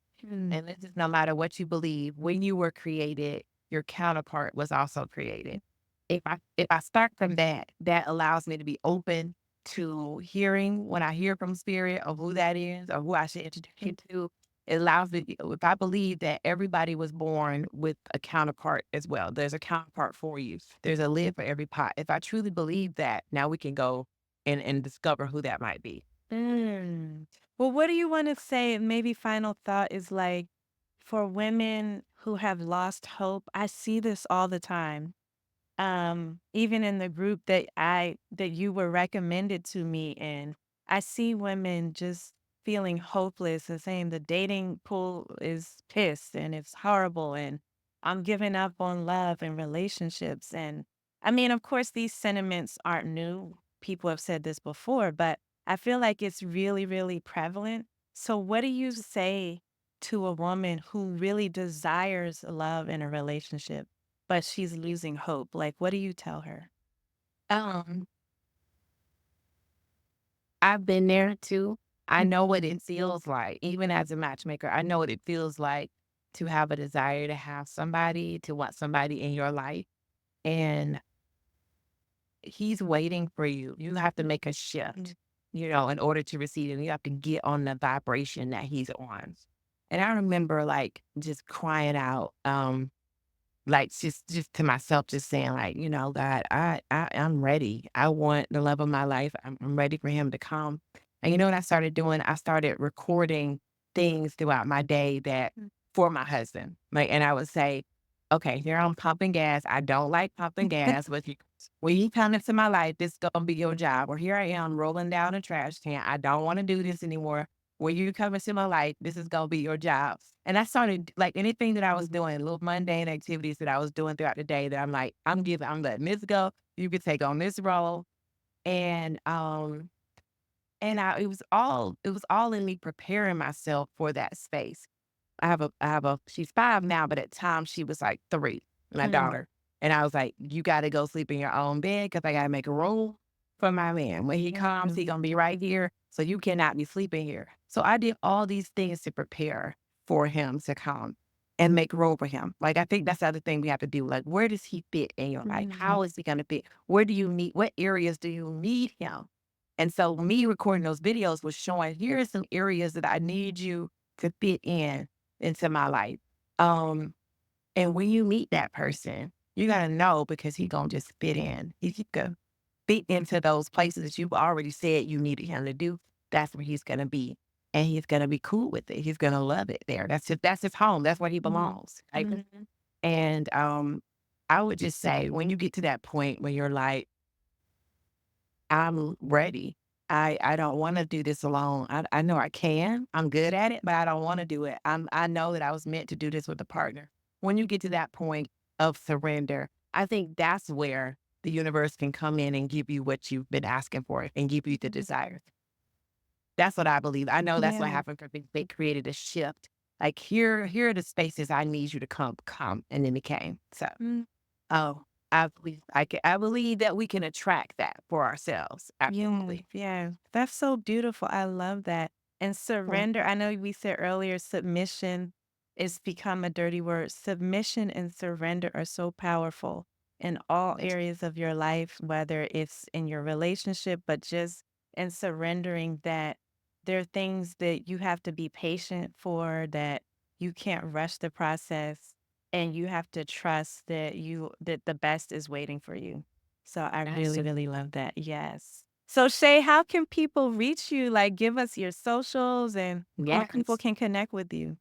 B: and this is no matter what you believe, when you were created, your counterpart was also created. If I start from that, that allows me to be open to hearing when I hear from spirit of who that is or who I should introduce you to. It allows me, if I believe that everybody was born with a counterpart as well, there's a counterpart for you. There's a lid for every pot. If I truly believe that, now we can go and discover who that might be.
A: Mm. Well, what do you want to say? Maybe final thought is like for women who have lost hope, I see this all the time. Even in the group that you were recommended to me in, I see women just feeling hopeless and saying the dating pool is pissed and it's horrible and I'm giving up on love and relationships. And I mean, of course, these sentiments aren't new. People have said this before, but I feel like it's really, really prevalent. So, what do you say to a woman who really desires love in a relationship? But she's losing hope, like, what do you tell her?
B: Um, I've been there too. I know what it feels like, even as a matchmaker. I know what it feels like to have a desire to have somebody, to want somebody in your life. And he's waiting for you. You have to make a shift, in order to receive him. You have to get on the vibration that he's on. And I remember like just crying out, like just to myself, just saying like, God, I'm ready. I want the love of my life. I'm ready for him to come. And you know what I started doing? I started recording things throughout my day that for my husband. Like, and I would say, okay, here I'm pumping gas. I don't like pumping gas with you. When you come into my life, this gonna be your job. Or here I am rolling down a trash can. I don't want to do this anymore. When you come into my life, this is gonna be your job. And I started like anything that I was doing, little mundane activities that I was doing throughout the day that I'm like, I'm letting this go. You could take on this role. And it was all in me preparing myself for that space. I have a she's 5 now, but at times she was like 3, my
A: Mm,
B: daughter. And I was like, "You gotta go sleep in your own bed because I gotta make a room for my man. When he comes, he gonna be right here, so you cannot be sleeping here." So I did all these things to prepare for him to come and make room for him. Like, I think that's the other thing we have to do, like, where does he fit in your life?
A: mm,
B: How is he gonna fit? Where do you need what areas do you need him? And so me recording those videos was showing, here are some areas that I need you to fit in into my life. Um, and when you meet that person, you gotta know because he gonna just fit in. If you could fit into those places that you've already said you needed him to do, that's where he's gonna be. And he's gonna be cool with it. He's gonna love it there. That's his home. That's where he
A: mhm,
B: belongs. Right?
A: mhm.
B: And I would just say when you get to that point where you're like, I'm ready. I don't wanna do this alone. I know I can. I'm good at it, but I don't wanna do it. I know that I was meant to do this with a partner. When you get to that point of surrender, I think that's where the universe can come in and give you what you've been asking for and give you the desire. That's what I believe. I know that's what
A: Yeah.
B: happened for me. They created a shift. Like, here are the spaces I need you to come, and then it came. So
A: Mm,
B: oh, I believe that we can attract that for ourselves.
A: yeah,
B: Absolutely.
A: yeah. That's so beautiful. I love that. And
B: Mhm.
A: surrender, I know we said earlier submission is become a dirty word. Submission and surrender are so powerful in all
B: Yes.
A: areas of your life, whether it's in your relationship, but just in surrendering that. there are things that you have to be patient for, that you can't rush the process, and you have to trust that the best is waiting for you. So I really,
B: Absolutely.
A: really love that. Yes. So Shay, how can people reach you? Like, give us your socials and how people
B: Yes.
A: can connect with you.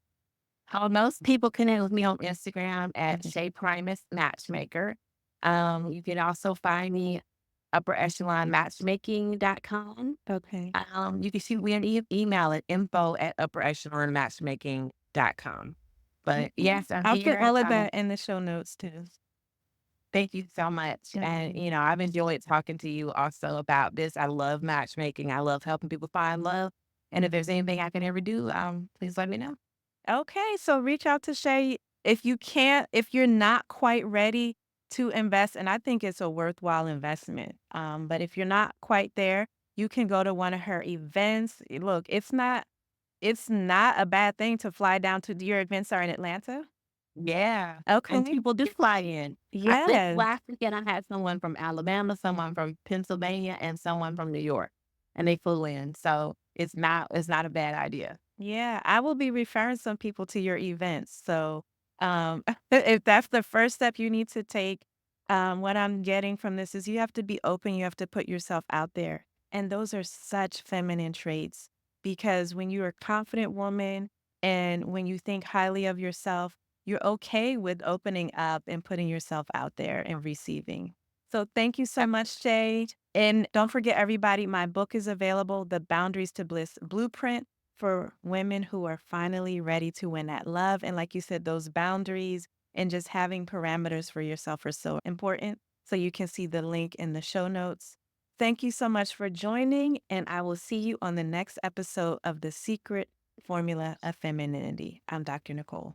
B: Most people connect with me on Instagram at
A: Okay.
B: Shae Primus Matchmaker. You can also find me upper echelon matchmaking.com.
A: Okay.
B: You can shoot me an email at info at upper echelon matchmaking.com. But
A: Okay.
B: yes, I'm
A: I'll put
B: here.
A: all of that in the show notes too.
B: Thank you so much. And,
A: Okay.
B: I've enjoyed talking to you also about this. I love matchmaking. I love helping people find love. And if there's anything I can ever do, please let me know.
A: Okay, so reach out to Shay if you're not quite ready to invest, and I think it's a worthwhile investment. But if you're not quite there, you can go to one of her events. Look, it's not a bad thing to fly down to your events are in Atlanta.
B: Yeah, and
A: Okay.
B: people do fly in. This
A: Yes.
B: last weekend, I had someone from Alabama, someone from Pennsylvania, and someone from New York, and they flew in. So it's not a bad idea.
A: Yeah, I will be referring some people to your events. So, if that's the first step you need to take, what I'm getting from this is you have to be open, you have to put yourself out there. And those are such feminine traits because when you're a confident woman and when you think highly of yourself, you're okay with opening up and putting yourself out there and receiving. So, thank you so much, Shay. And don't forget, everybody, my book is available, The Boundaries to Bliss Blueprint for women who are finally ready to win at love. And like you said, those boundaries and just having parameters for yourself are so important. So you can see the link in the show notes. Thank you so much for joining, and I will see you on the next episode of The Secret Formula of Femininity. I'm Dr. Nicole.